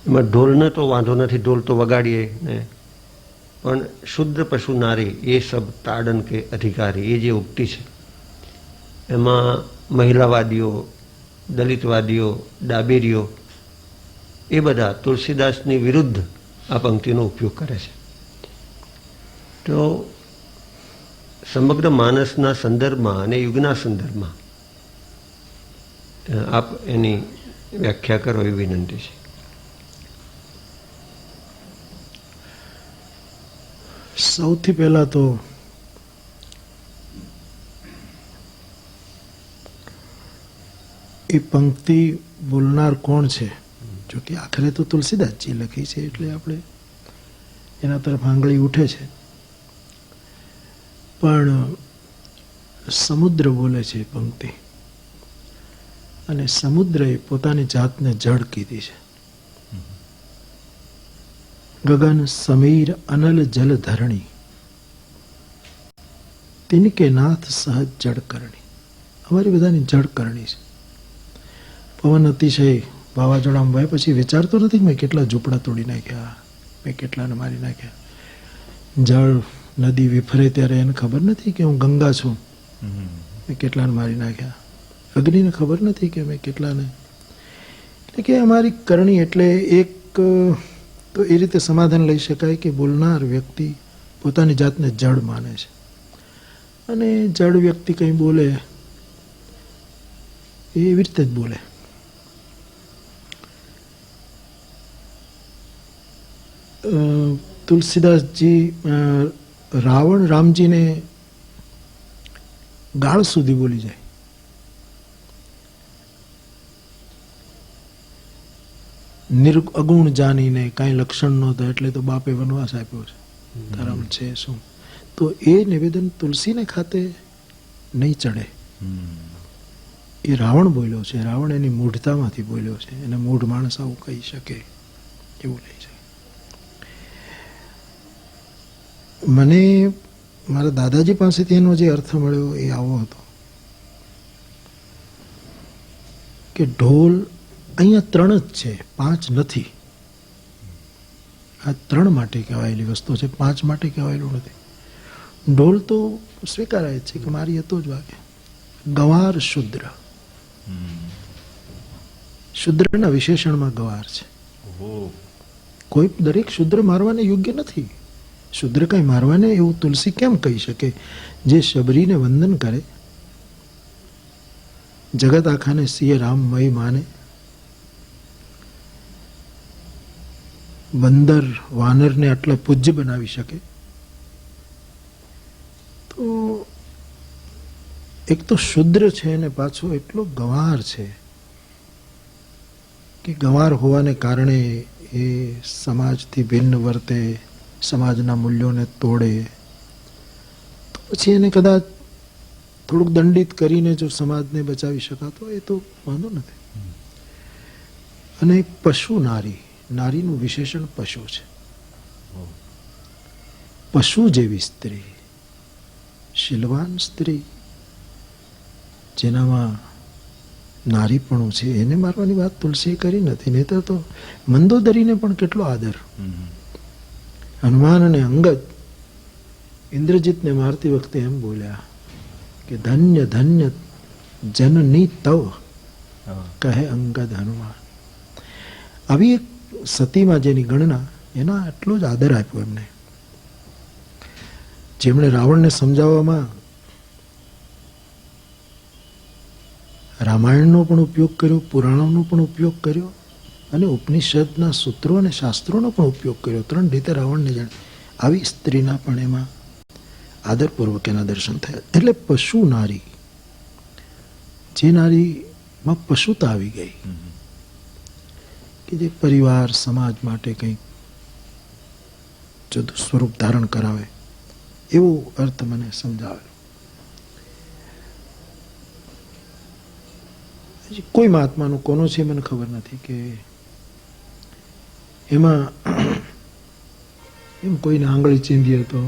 એમાં ઢોલનો તો વાંધો નથી, ઢોલ તો વગાડીએ ને, પણ શુદ્ર પશુ નારી એ સબ તાડન કે અધિકારી એ જે ઉક્તિ છે એમાં મહિલાવાદીઓ, દલિતવાદીઓ, ડાબેરીઓ એ બધા તુલસીદાસની વિરુદ્ધ આ પંક્તિનો ઉપયોગ કરે છે. તો સમગ્ર માનસના સંદર્ભમાં અને યુગના સંદર્ભમાં આપ એની વ્યાખ્યા કરો એવી વિનંતી છે. સૌથી પહેલા તો એ પંક્તિ બોલનાર કોણ છે, જો કે આખરે તો તુલસીદાસજી લખી છે એટલે આપણે એના તરફ આંગળી ઉઠે છે. પણ સમુદ્ર બોલે છે પંક્તિ, અને સમુદ્રએ પોતાની જાતને જળ કીધી છે. ગગન સમીર અનલ જલ ધરણી તિનકે નાથ સહજ જળ કરણી. અમારી બધાની જળ કરણી છે. પવન અતિશય વાવાઝોડામાં વહે પછી વિચારતો નથી કે મેં કેટલા ઝૂંપડા તોડી નાખ્યા, મેં કેટલાને મારી નાખ્યા. જળ નદી વિફરે ત્યારે એને ખબર નથી કે હું ગંગા છું, મેં કેટલાને મારી નાખ્યા. અગ્નિને ખબર નથી કે મેં કેટલાને. એટલે કે અમારી કરણી એટલે એક તો એ રીતે સમાધાન લઈ શકાય કે બોલનાર વ્યક્તિ પોતાની જાતને જડ માને છે, અને જડ વ્યક્તિ કંઈ બોલે એ એવી રીતે જ બોલે. તુલસીદાસજી રાવણ રામજીને ગાળ સુધી બોલી જાય. અગુણ જાણીને કાંઈ લક્ષણ નહોતા એટલે તો બાપે વનવાસ આપ્યો છે, ધર્મ છે શું. તો એ નિવેદન તુલસીને ખાતે નહીં ચડે. એ રાવણ બોલ્યો છે, રાવણ એની મૂઢતામાંથી બોલ્યો છે, એને મૂઢ માણસ આવું કહી શકે એવું લઈ શકે. મને મારા દાદાજી પાસેથી એનો જે અર્થ મળ્યો એ આવો હતો કે ઢોલ અહીંયા 3 જ છે, 5 નથી. આ 3 માટે કહેવાયેલી વસ્તુ છે, 5 માટે કહેવાયેલું નથી. ઢોલ તો સ્વીકારાય છે કે મારી હતો જ વાગે. ગવાર શુદ્ર, શુદ્રના વિશેષણમાં ગવાર છે. કોઈ દરેક શુદ્ર મારવાને યોગ્ય નથી. શુદ્ર કઈ મારવાને એવું તુલસી કેમ કહી શકે? જે શબરીને વંદન કરે, જગત આખાને સિંહ રામમય માને, બંદર વાનરને આટલા પૂજ્ય બનાવી શકે, તો એક તો શુદ્ર છે અને પાછો એટલો ગવાર છે કે ગવાર હોવાને કારણે એ સમાજથી ભિન્ન વર્તે, સમાજના મૂલ્યોને તોડે. તો પછી એને કદાચ થોડુંક દંડિત કરીને જો સમાજને બચાવી શકાતો એ તો વાંધો નથી. અને પશુ નારી, નારીનું વિશેષણ પશુ છે. પશુ જેવી સ્ત્રી, શીલવાન સ્ત્રી જેનામાં નારીપણું છે એને મારવાની વાત તુલસીએ કરી નથી. નહીતર તો મંદોદરીને પણ કેટલો આદર. હનુમાન અને અંગદ ઇન્દ્રજીતને મારતી વખતે એમ બોલ્યા કે ધન્ય ધન્ય જનની તવ કહે અંગદ હનુમાન. આવી એક સતીમાં જેની ગણના એના આટલો જ આદર આપ્યો એમને. જેમણે રાવણને સમજાવવામાં રામાયણનો પણ ઉપયોગ કર્યો, પુરાણોનો પણ ઉપયોગ કર્યો અને ઉપનિષદના સૂત્રો અને શાસ્ત્રોનો પણ ઉપયોગ કર્યો. 3 રીતે રાવણને જાણે. આવી સ્ત્રીના પણ એમાં આદરપૂર્વક એના દર્શન થયા. એટલે પશુ નારી, જે નારીમાં પશુતા આવી ગઈ, કે જે પરિવાર સમાજ માટે કંઈક જુદું સ્વરૂપ ધારણ કરાવે, એવો અર્થ મને સમજાવેલો. કોઈ મહાત્માનું કોનો છે મને ખબર નથી, કે એમાં એમ કોઈને આંગળી ચીંધીએ તો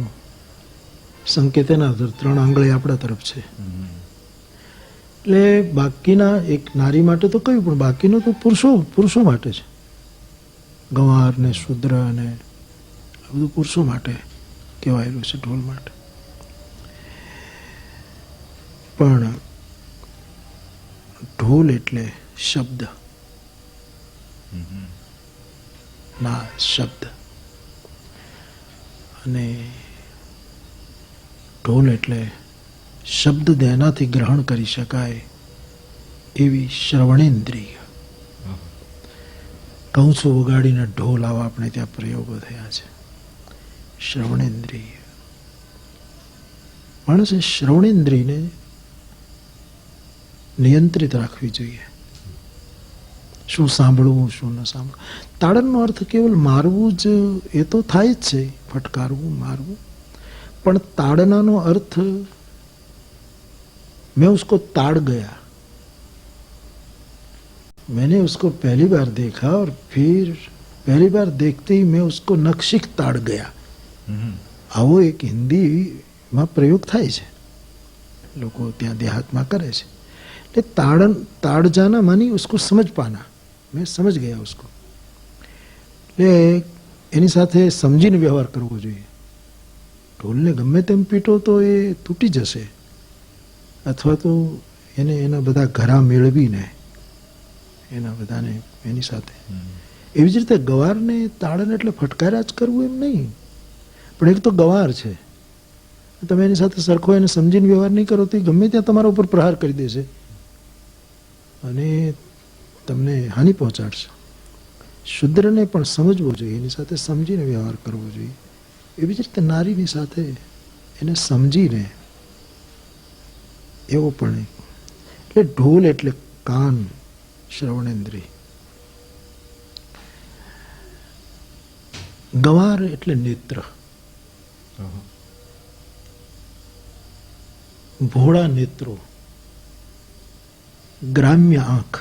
સંકેત એના 3 આંગળી આપણા તરફ છે. એટલે બાકીના એક નારી માટે તો કયું, પણ બાકીનું તો પુરુષો માટે છે. ગંવાર ને શૂદ્ર અને આ બધું પુરુષો માટે કહેવાયેલું છે, ઢોલ માટે. પણ ઢોલ એટલે શબ્દ, ના શબ્દ, અને ઢોલ એટલે શબ્દ એનાથી ગ્રહણ કરી શકાય એવી શ્રવણેન્દ્રિય. કંસો વગાડીને ઢોલ આવા આપણે ત્યાં પ્રયોગો થયા છે. શ્રવણેન્દ્રિય, માણસે શ્રવણેન્દ્રિયને નિયંત્રિત રાખવી જોઈએ. શું સાંભળવું, શું ન સાંભળવું. તાડનનો અર્થ કેવલ મારવું જ એ તો થાય જ છે, ફટકારવું, મારવું. પણ તાડનાનો અર્થ मैं उसको ताड़ गया, मैंने उसको पहली बार देखा और फिर पहली बार देखते ही मैं उसको नक्शिक ताड़ गया. આવો એક હિન્દીમાં પ્રયોગ થાય છે, લોકો ત્યાં દેહાતમાં કરે છે. એટલે તાડ જાના માની उसको समझ पाना, मैं समझ गया उसको. એટલે એની સાથે સમજીને વ્યવહાર કરવો જોઈએ. ઢોલને ગમે તેમ પીટો તો એ તૂટી જશે, અથવા તો એને એના બધા ઘરા મેળવીને એના બધાને એની સાથે. એવી જ રીતે ગવારને તાળને એટલે ફટકાર્યા જ કરવું એમ નહીં, પણ એક તો ગવાર છે, તમે એની સાથે સરખો એને સમજીને વ્યવહાર નહીં કરો તો એ ગમે ત્યાં તમારા ઉપર પ્રહાર કરી દેશે અને તમને હાનિ પહોંચાડશે. શુદ્રને પણ સમજવો જોઈએ, એની સાથે સમજીને વ્યવહાર કરવો જોઈએ. એવી જ રીતે નારીની સાથે એને સમજીને એવો પણ. એટલે ઢોલ એટલે કાન, શ્રવણેન્દ્રિય. ગવાર એટલે નેત્ર, ભોળા નેત્રો, ગ્રામ્ય આંખ.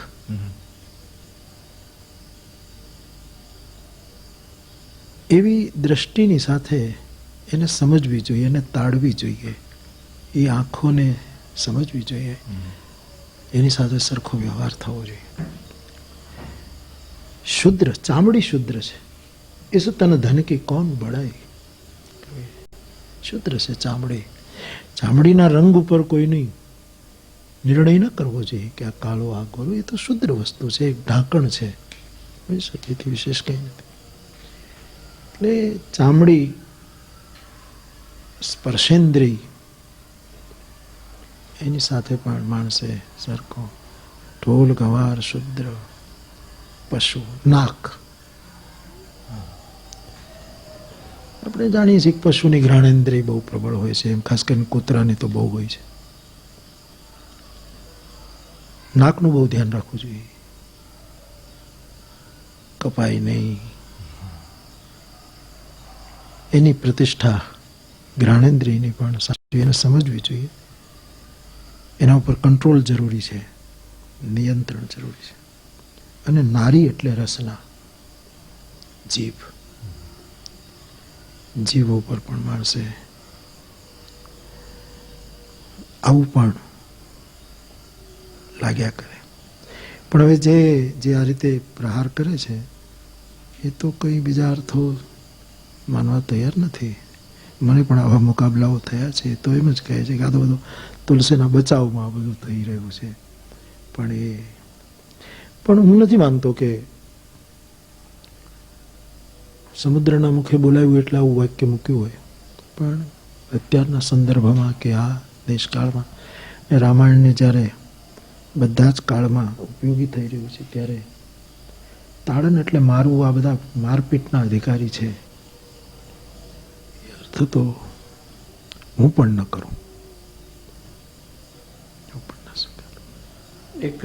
એવી દ્રષ્ટિની સાથે એને સમજવી જોઈએ, એને તાડવી જોઈએ, એ આંખોને સમજવી જોઈએ, એની સાથે સરખો વ્યવહાર થવો જોઈએ. શુદ્ર, ચામડી શુદ્ર છે. એ શું તને ધન કી કોણ બળાય. શુદ્ર છે ચામડી. ચામડીના રંગ ઉપર કોઈની નિર્ણય ન કરવો જોઈએ કે આ કાળો, આ ગોરો. એ તો શુદ્ર વસ્તુ છે, એક ઢાંકણ છે, એથી વિશેષ કંઈ નથી. એટલે ચામડી, સ્પર્શેન્દ્રિય, એની સાથે પણ માણસે સરખો. ઢોલ, ગવાર, શુદ્ર, પશુ, નાક. આપણે જાણીએ છીએ કે પશુની ઘ્રાણેન્દ્રિય બહુ પ્રબળ હોય છે, એમ ખાસ કરીને કૂતરાની તો બહુ હોય છે. નાકનું બહુ ધ્યાન રાખવું જોઈએ, કપાય નહીં. એની પ્રતિષ્ઠા ઘ્રાણેન્દ્રિયની પણ સાચી એને સમજવી જોઈએ. એના ઉપર કંટ્રોલ જરૂરી છે, નિયંત્રણ જરૂરી છે. અને નારી એટલે રસના, જીભ. જીભ ઉપર પણ માણસે આવું પણ લાગ્યા કરે. પણ હવે જે આ રીતે પ્રહાર કરે છે એ તો કંઈ બીજા અર્થો માનવા તૈયાર નથી. મને પણ આવા મુકાબલાઓ થયા છે, તો એમ જ કહે છે કે આ તો બધું તુલસીના બચાવમાં આ બધું થઈ રહ્યું છે. પણ હું નથી માનતો કે સમુદ્રના મુખે બોલાવ્યું એટલે આવું વાક્ય મૂક્યું હોય, પણ અત્યારના સંદર્ભમાં કે આ દેશકાળમાં ને રામાયણને જ્યારે બધા જ કાળમાં ઉપયોગી થઈ રહ્યું છે ત્યારે તાડન એટલે મારવું, આ બધા મારપીટના અધિકારી છે, એ અર્થ તો હું પણ ન કરું. એક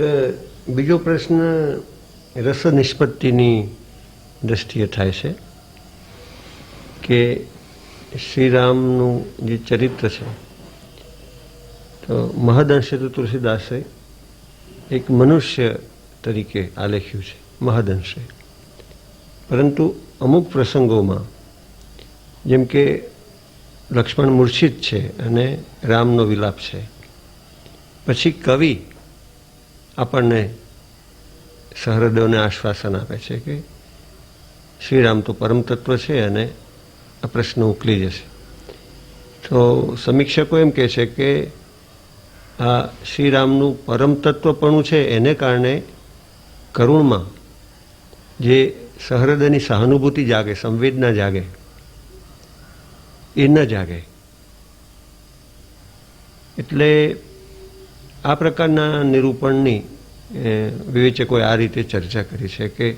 બીજો પ્રશ્ન રસ નિષ્પત્તિની દ્રષ્ટિએ થાય છે કે શ્રીરામનું જે ચરિત્ર છે તો મહદઅંશે તો તુલસીદાસે એક મનુષ્ય તરીકે આલેખ્યું છે, મહદઅંશે. પરંતુ અમુક પ્રસંગોમાં જેમ કે લક્ષ્મણ મૂર્છિત છે અને રામનો વિલાપ છે, પછી કવિ આપણને સહૃદયોને આશ્વાસન આપે છે કે શ્રીરામ તો પરમ તત્વ છે અને આ પ્રશ્ન ઉકલી જશે. તો સમીક્ષકો એમ કહે છે કે આ શ્રીરામનું પરમ તત્વપણું છે એને કારણે કરુણમાં જે સહૃદયની સહાનુભૂતિ જાગે, સંવેદના જાગે, એ ન જાગે. એટલે આ પ્રકારના નિરૂપણની વિવેચકોએ આ રીતે ચર્ચા કરી છે કે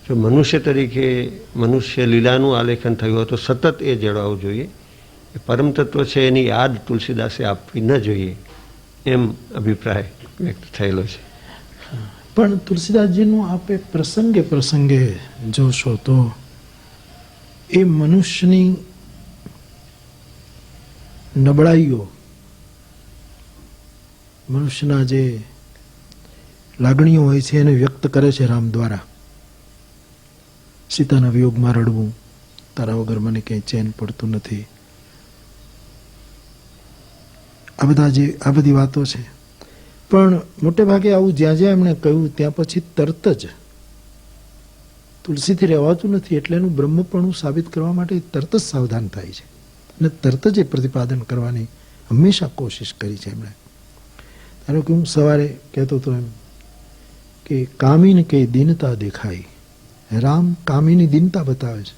જો મનુષ્ય તરીકે મનુષ્ય લીલાનું આલેખન થયું હોય તો સતત એ જળવાવું જોઈએ. એ પરમ તત્વ છે એની યાદ તુલસીદાસે આપવી ન જોઈએ, એમ અભિપ્રાય વ્યક્ત થયેલો છે. પણ તુલસીદાસજીનું આપે પ્રસંગે પ્રસંગે જોશો તો એ મનુષ્યની નબળાઈઓ, મનુષ્યના જે લાગણીઓ હોય છે એને વ્યક્ત કરે છે રામ દ્વારા. સીતાના વિયોગમાં રડવું, તારા વગર મને ક્યાંય ચેન પડતું નથી, આ બધી વાતો છે. પણ મોટે ભાગે આવું જ્યાં જ્યાં એમણે કહ્યું ત્યાં પછી તરત જ તુલસીથી રહેવાતું નથી, એટલે એનું બ્રહ્મપણું સાબિત કરવા માટે તરત જ સાવધાન થાય છે અને તરત જ એ પ્રતિપાદન કરવાની હંમેશા કોશિશ કરી છે એમણે. ધારો કે હું સવારે કહેતો હતો એમ કે કામીને કઈ દીનતા દેખાઈ, રામ કામીની દીનતા બતાવે છે,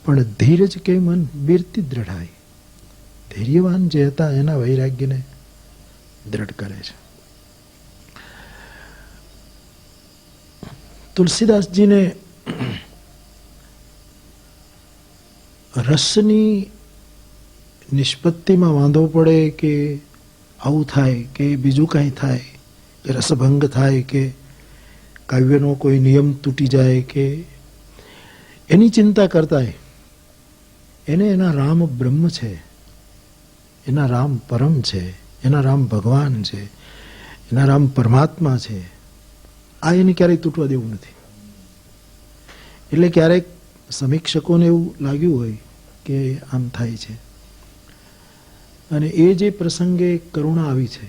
પણ ધીરજ કે મન બિરતી દ્રઢાઈ. ધૈર્યવાન જે હતા એના વૈરાગ્યને દ્રઢ કરે છે. તુલસીદાસજીને રસની નિષ્પત્તિમાં વાંધો પડે કે આવું થાય કે બીજું કાંઈ થાય કે રસભંગ થાય કે કાવ્યનો કોઈ નિયમ તૂટી જાય કે એની ચિંતા કરતા એને એના રામ બ્રહ્મ છે, એના રામ પરમ છે, એના રામ ભગવાન છે, એના રામ પરમાત્મા છે, આ એને ક્યારેય તૂટવા દેવું નથી. એટલે ક્યારેક સમીક્ષકોને એવું લાગ્યું હોય કે આમ થાય છે, અને એ જે પ્રસંગે કરુણા આવી છે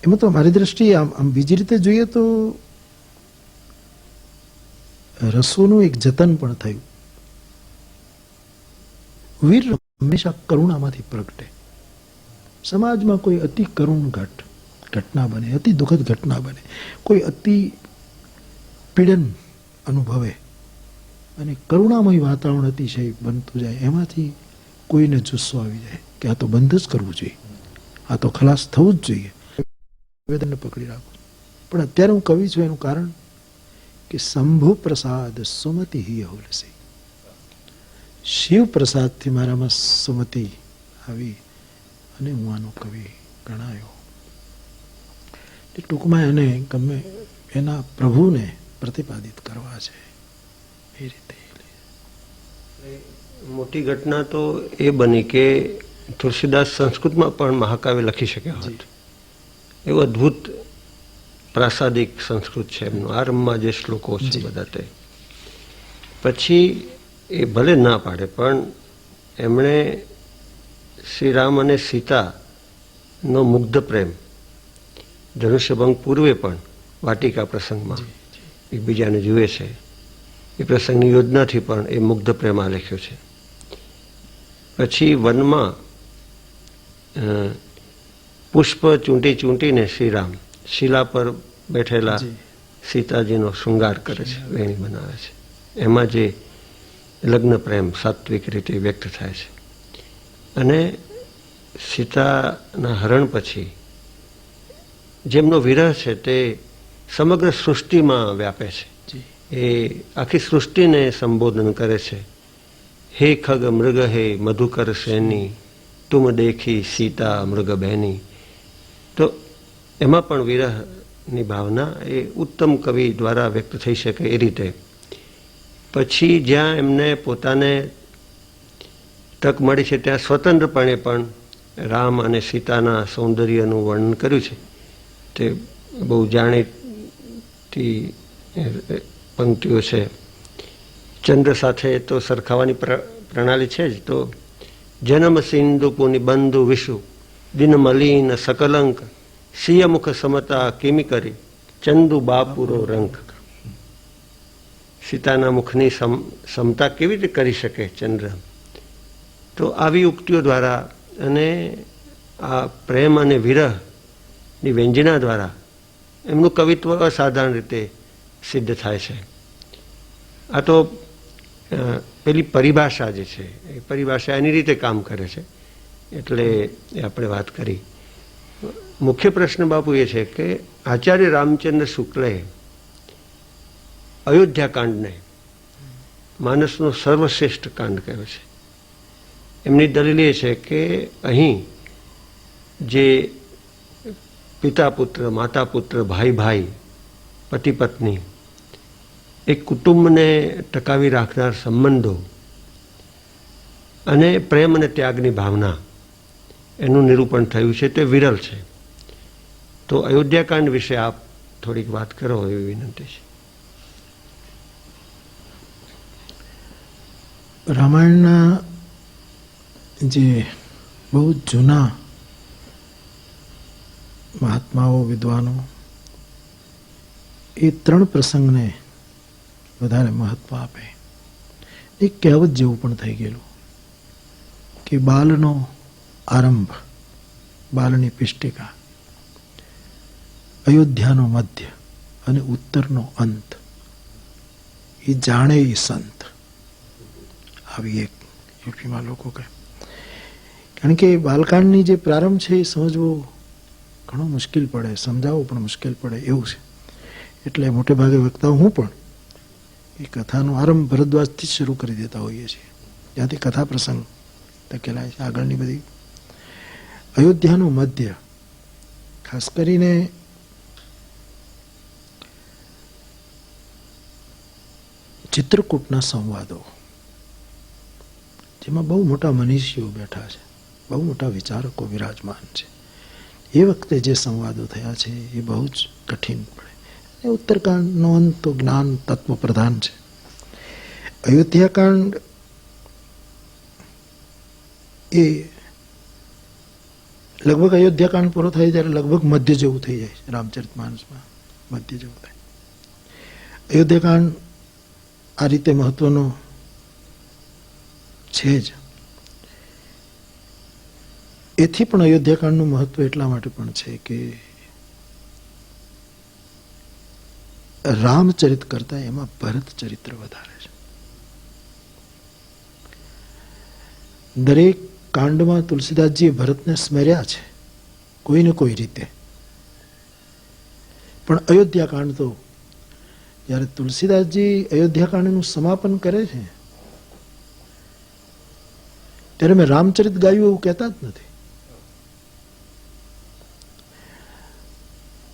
એમાં તો મારી દ્રષ્ટિએ આમ બીજી રીતે જોઈએ તો રસોનું એક જતન પણ થયું. વીર હંમેશા કરુણામાંથી પ્રગટે. સમાજમાં કોઈ અતિ કરુણ ઘટના બને, અતિ દુઃખદ ઘટના બને, કોઈ અતિ પીડન અનુભવે અને કરુણામય વાતાવરણ અતિશય બનતું જાય, એમાંથી કોઈને જુસ્સો આવી જાય કે આ તો બંધ જ કરવું જોઈએ, આ તો ખલાસ થવું જ જોઈએ, નિવેદનને પકડી રાખવું. પણ અત્યારે હું કવિ છું એનું કારણ કે શંભુ પ્રસાદ સુમતિ હિ હોલસી. શિવ પ્રસાદથી મારામાં સુમતિ આવી અને હું આનો કવિ ગણાયો. ટૂંકમાં એને ગમે એના પ્રભુને પ્રતિપાદિત કરવા છે એ રીતે. મોટી ઘટના તો એ બની કે તુલસીદાસ સંસ્કૃતમાં પણ મહાકાવ્ય લખી શક્યા હોત. એવું અદ્ભુત પ્રાસાદિક સંસ્કૃત છે એમનું. આરંભમાં જે શ્લોકો છે બધા તે પછી એ ભલે ના પાડે પણ એમણે શ્રીરામ અને સીતાનો મુગ્ધ પ્રેમ ધનુષ્યભંગ પૂર્વે પણ વાટિકા પ્રસંગમાં એકબીજાને જુએ છે, એ પ્રસંગની યોજનાથી પણ એ મુગ્ધ પ્રેમ આલેખ્યો છે. પછી વનમાં પુષ્પ ચૂંટીને શ્રીરામ શિલા પર બેઠેલા સીતાજીનો શૃંગાર કરે છે, વેણી બનાવે છે. એમાં જે લગ્ન પ્રેમ સાત્વિક રીતે વ્યક્ત થાય છે. અને સીતાના હરણ પછી જેમનો વિરહ છે તે સમગ્ર સૃષ્ટિમાં વ્યાપે છે. એ આખી સૃષ્ટિને સંબોધન કરે છે. હે ખગ મૃગ હે મધુકર સેની, તુમ દેખી સીતા મૃગ બહેની. તો એમાં પણ વિરહની ભાવના એ ઉત્તમ કવિ દ્વારા વ્યક્ત થઈ શકે એ રીતે. પછી જ્યાં એમને પોતાને તક મળી છે ત્યાં સ્વતંત્રપણે પણ રામ અને સીતાના સૌંદર્યનું વર્ણન કર્યું છે. તે બહુ જાણીતી પંક્તિઓ છે. ચંદ્ર સાથે તો સરખાવાની પ્રણાલી છે જ. તો જન્મ સિંધુ પુનિ બંધુ વિષુ દિન મલિન સકલંક, સિય મુખ સમતા કિમી કરી ચંદુ બાપુરો રંક. સીતાના મુખની સમતા કેવી રીતે કરી શકે ચંદ્ર? તો આવી ઉક્તિઓ દ્વારા અને આ પ્રેમ અને વિરહની વ્યંજના દ્વારા એમનું કવિત્વ અસાધારણ રીતે સિદ્ધ થાય છે. આ તો પેલી પરિભાષા જે છે એ પરિભાષા એની રીતે કામ કરે છે, એટલે એ આપણે વાત કરી. મુખ્ય પ્રશ્ન બાપુ એ છે કે આચાર્ય રામચંદ્ર શુક્લએ અયોધ્યાકાંડને માનસનો સર્વશ્રેષ્ઠ કાંડ કહ્યો છે. એમની દલીલ એ છે કે અહીં જે પિતા પુત્ર, માતા પુત્ર, ભાઈ ભાઈ, પતિ પત્ની, એક કુટુંબને ટકાવી રાખનાર સંબંધો અને પ્રેમ અને ત્યાગની ભાવના એનું નિરૂપણ થયું છે. તે વિરલ છે. તો અયોધ્યાકાંડ વિશે આપ થોડીક વાત કરો એવી વિનંતી છે. રામાયણના જે બહુ જૂના મહાત્માઓ, વિદ્વાનો એ 3 પ્રસંગને વધારે મહત્વ આપે. એક કહેવત જેવું પણ થઈ ગયેલું કે બાલનો આરંભ, બાલની પિષ્ટિકા, અયોધ્યાનો મધ્ય અને ઉત્તરનો અંત એ જાણે એ સંત. આવી એક યુપીમાં લોકો કહે. કારણ કે બાલકાંડની જે પ્રારંભ છે એ સમજવો ઘણો મુશ્કેલ પડે, સમજાવવું પણ મુશ્કેલ પડે એવું છે. એટલે મોટે ભાગે વક્તાઓ, હું પણ એ કથાનો આરંભ ભરદ્વાજથી જ શરૂ કરી દેતા હોઈએ છીએ, ત્યાંથી કથા પ્રસંગ ટકેલાય છે. આગળની બધી અયોધ્યાનું મધ્ય, ખાસ કરીને ચિત્રકૂટના સંવાદો, જેમાં બહુ મોટા મનીષીઓ બેઠા છે, બહુ મોટા વિચારકો વિરાજમાન છે. એ વખતે જે સંવાદો થયા છે એ બહુ જ કઠિન પડે. અને ઉત્તરકાંડનો અંત તો જ્ઞાન તત્વ પ્રધાન છે. અયોધ્યાકાંડ એ લગભગ અયોધ્યાકાંડ પૂરો થાય ત્યારે લગભગ મધ્ય જેવું થઈ જાય છે. રામચરિતમાનસમાં મધ્ય જેવું થાય. અયોધ્યાકાંડ આ રીતે મહત્વનો છે જ. એથી પણ અયોધ્યાકાંડનું મહત્વ એટલા માટે પણ છે કે રામચરિત કરતા એમાં ભરત ચરિત્ર વધારે છે. દરેક કાંડમાં તુલસીદાસજીએ ભરતને સ્મર્યા છે કોઈને કોઈ રીતે. પણ અયોધ્યાકાંડ તો જ્યારે તુલસીદાસજી અયોધ્યાકાંડનું સમાપન કરે છે ત્યારે મેં રામચરિત ગાયું એવું કહેતા જ નથી.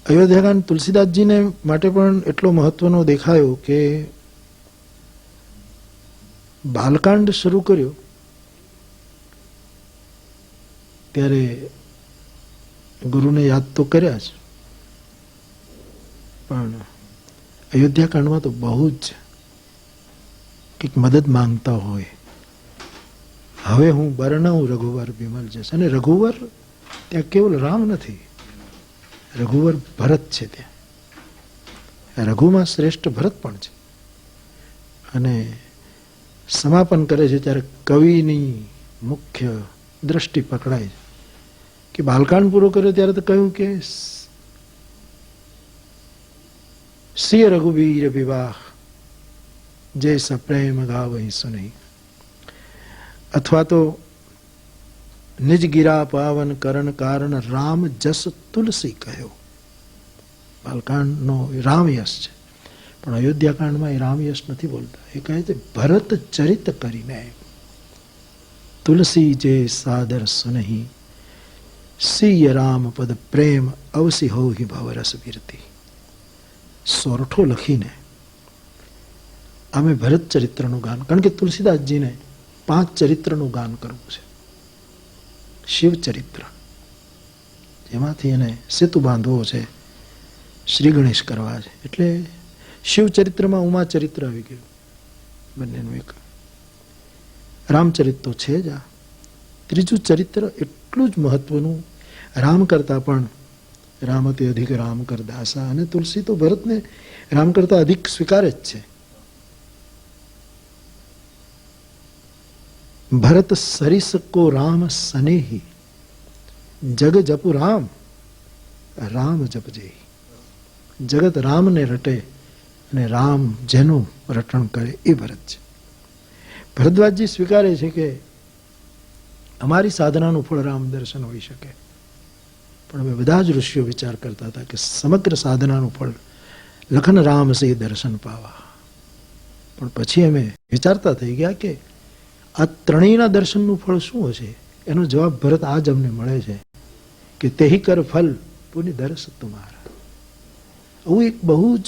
અયોધ્યાકાંડ તુલસીદાસજીને માટે પણ એટલો મહત્વનો દેખાયો કે બાલકાંડ શરૂ કર્યો ત્યારે ગુરુને યાદ તો કર્યા જ, પણ અયોધ્યાકાંડમાં તો બહુ જ કંઈક મદદ માંગતા હોય. હવે હું બરણાઉં રઘુવર વિમલ જશ. અને રઘુવર ત્યાં કેવલ રામ નથી, રઘુવર ભરત છે. ત્યાં રઘુમાં શ્રેષ્ઠ ભરત પણ છે. અને સમાપન કરે છે ત્યારે કવિની મુખ્ય દ્રષ્ટિ પકડાય છે કે બાલકાંડ પૂરો કર્યો ત્યારે તો કહ્યું કે સિય રઘુવીર વિવાહ જે સપ્રેમ ગાવહી સુની, અથવા તો નિજ ગિરા પાવન કરણ કારણ રામ જસ તુલસી કહ્યો. બાલકાંડનો રામયશ છે, પણ અયોધ્યાકાંડમાં એ રામયશ નથી બોલતા. એ કહે છે ભરત ચરિત કરીને તુલસી જે સાદર સુનહી, સિય રામ પદ પ્રેમ અવસી હો હિ ભવરસ વીરતી. સોરઠો લખીને અમે ભરત ચરિત્રનું ગાન, કારણ કે તુલસીદાસજીને 5 ચરિત્રનું ગાન કરવું છે. શિવ ચરિત્ર, જેમાંથી એને સેતુ બાંધવો છે, શ્રી ગણેશ કરવા છે, એટલે શિવ ચરિત્રમાં ઉમા ચરિત્ર આવી ગયું, બંનેનું એક. રામચરિત તો છે જ. આ ત્રીજું ચરિત્ર એટલું જ મહત્વનું, રામ કરતા પણ રામતે અધિક રામ કર દાસા, અને તુલસી તો ભરતને રામ કરતા અધિક સ્વીકારે જ છે. ભરત સરિસ કો રામ સનેહી, જગ જપુ રામ રામ જપજે. જગત રામને રટે અને રામ જેનું રટણ કરે એ ભરત છે. ભરદ્વાજજી સ્વીકારે છે કે અમારી સાધનાનું ફળ રામ દર્શન હોઈ શકે, પણ અમે બધા જ ઋષિઓ વિચાર કરતા હતા કે સમગ્ર સાધનાનું ફળ લખન રામ સે દર્શન પાવા. પણ પછી અમે વિચારતા થઈ ગયા કે આ ત્રણેયના દર્શનનું ફળ શું હશે? એનો જવાબ ભરત આજ અમને મળે છે કે તેહી કર ફલ પુનિ દર્શ તુમારા. આવું એક બહુ જ,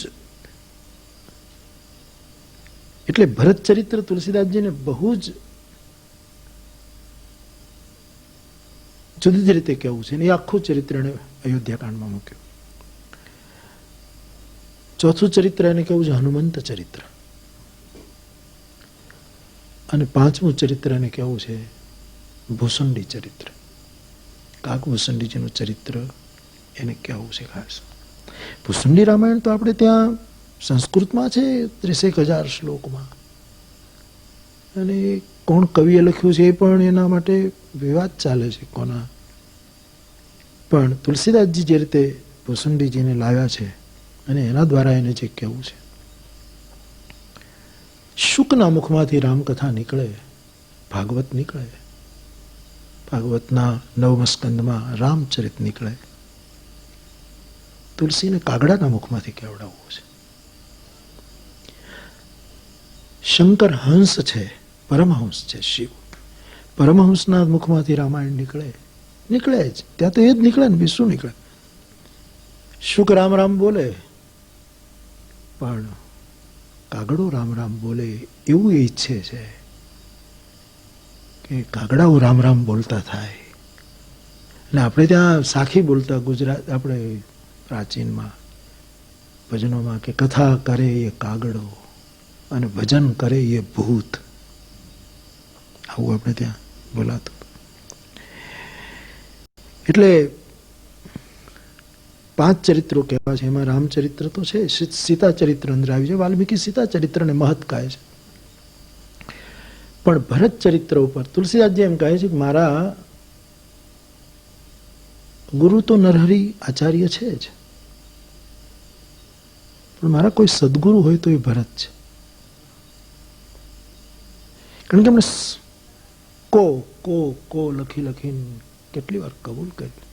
એટલે ભરત ચરિત્ર તુલસીદાસજીને બહુ જ જુદી જ રીતે કહેવું છે, એ આખું ચરિત્ર એને અયોધ્યાકાંડમાં મૂક્યું. ચોથું ચરિત્ર એને કહેવું છે હનુમંત ચરિત્ર, અને 5મું ચરિત્ર એને કહેવું છે ભૂસંડી ચરિત્ર. કાકભૂસંડીજીનું ચરિત્ર એને કહેવું છે ખાસ. ભૂસંડી રામાયણ તો આપણે ત્યાં સંસ્કૃતમાં છે 30,000 શ્લોકમાં, અને કોણ કવિએ લખ્યું છે એ પણ એના માટે વિવાદ ચાલે છે કોના. પણ તુલસીદાસજી જે રીતે ભૂસંડીજીને લાવ્યા છે અને એના દ્વારા એને જે કહેવું છે, શુકના મુખમાંથી રામકથા નીકળે, ભાગવત નીકળે, ભાગવતના 9મા સ્કંદમાં રામચરિત નીકળે, તુલસીને કાગડાના મુખમાંથી કેવડાવવું છે. શંકર હંસ છે, પરમહંસ છે શિવ, પરમહંસના મુખમાંથી રામાયણ નીકળે જ, ત્યાં તો એ જ નીકળે ને, બીજું શું નીકળે? શુક રામ રામ બોલે, પણ કાગડો રામ રામ બોલે એવું એ ઈચ્છે છે કે કાગડાઓ રામ રામ બોલતા થાય. અને આપણે ત્યાં સાખી બોલતા ગુજરાત, આપણે પ્રાચીનમાં ભજનોમાં કે કથા કરે એ કાગડો અને ભજન કરે એ ભૂત, આવું આપણે ત્યાં બોલાતું. એટલે 5 ચરિત્રો કહેવા છે, એમાં રામચરિત્ર તો છે, સીતા ચરિત્ર અંદર આવી છે. વાલ્મીકી સીતા ચરિત્રને મહત્ કહે છે, પણ ભરત ચરિત્ર ઉપર તુલસીદાસજી એમ કહે છે કે મારા ગુરુ તો નરહરી આચાર્ય છે જ, પણ મારા કોઈ સદગુરુ હોય તો એ ભરત છે. કારણ કે એમણે કો લખીને કેટલી વાર કબૂલ કર્યું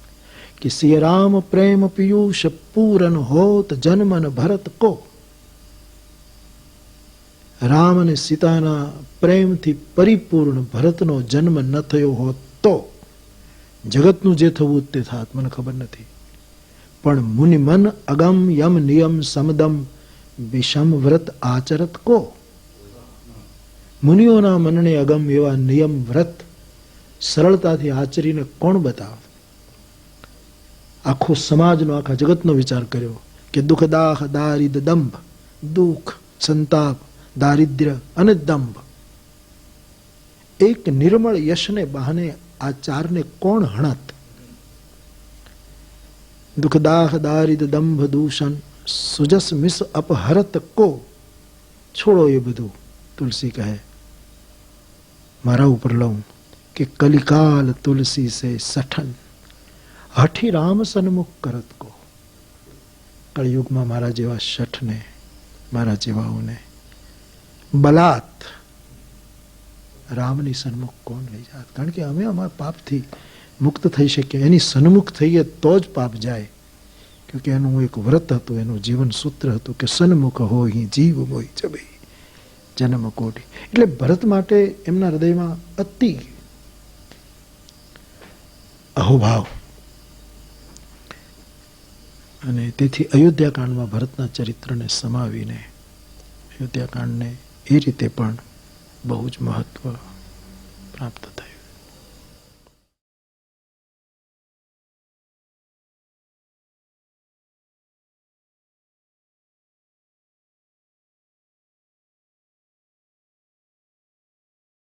કે સિય રામ પ્રેમ પિયુષ પૂરન હોત જન્મન ભરત કો. રામ અને સીતાના પ્રેમથી પરિપૂર્ણ ભરતનો જન્મ ન થયો હોત તો જગતનું જે થવું તે થાત, મને ખબર નથી. પણ મુનિ મન અગમ યમ નિયમ સમદમ વિષમ વ્રત આચરત કો. મુનિઓના મનને અગમ એવા નિયમ વ્રત સરળતાથી આચરીને કોણ બતાવે? આખો સમાજનો, આખા જગતનો વિચાર કર્યો કે દુઃખ દાહ દારિદ દંભ, દુઃખ સંતાપ દારિદ્ર્ય અને દંભ, એક નિર્મળ યશને બહાને આ ચારને કોણ હણત? દુઃખ દાહ દારિદ દંભ દૂષણ સુજસ મિસ અપહરત કો. છોડો એ બધું, તુલસી કહે મારા ઉપર લઉં કે કલિકાલ તુલસી સે સઠન હઠી રામ સન્મુખ કરત કો. કળિયુગમાં મારા જેવા શઠને, મારા જેવાઓને બલાત રામની સન્મુખ કોણ લઈ જાત? કારણ કે અમે અમારા પાપથી મુક્ત થઈ શકીએ. એની સન્મુખ થઈએ તો જ પાપ જાય. ક્યોંકि એનું એક વ્રત હતું, એનું જીવન સૂત્ર હતું કે સન્મુખ હોય જીવ મોય જબે જન્મ કોટી. એટલે ભરત માટે એમના હૃદયમાં અતિ અહોભાવ, અને તેથી અયોધ્યાકાંડમાં ભરતના ચરિત્રને સમાવીને અયોધ્યાકાંડને એ રીતે પણ બહુ જ મહત્વ પ્રાપ્ત થયું.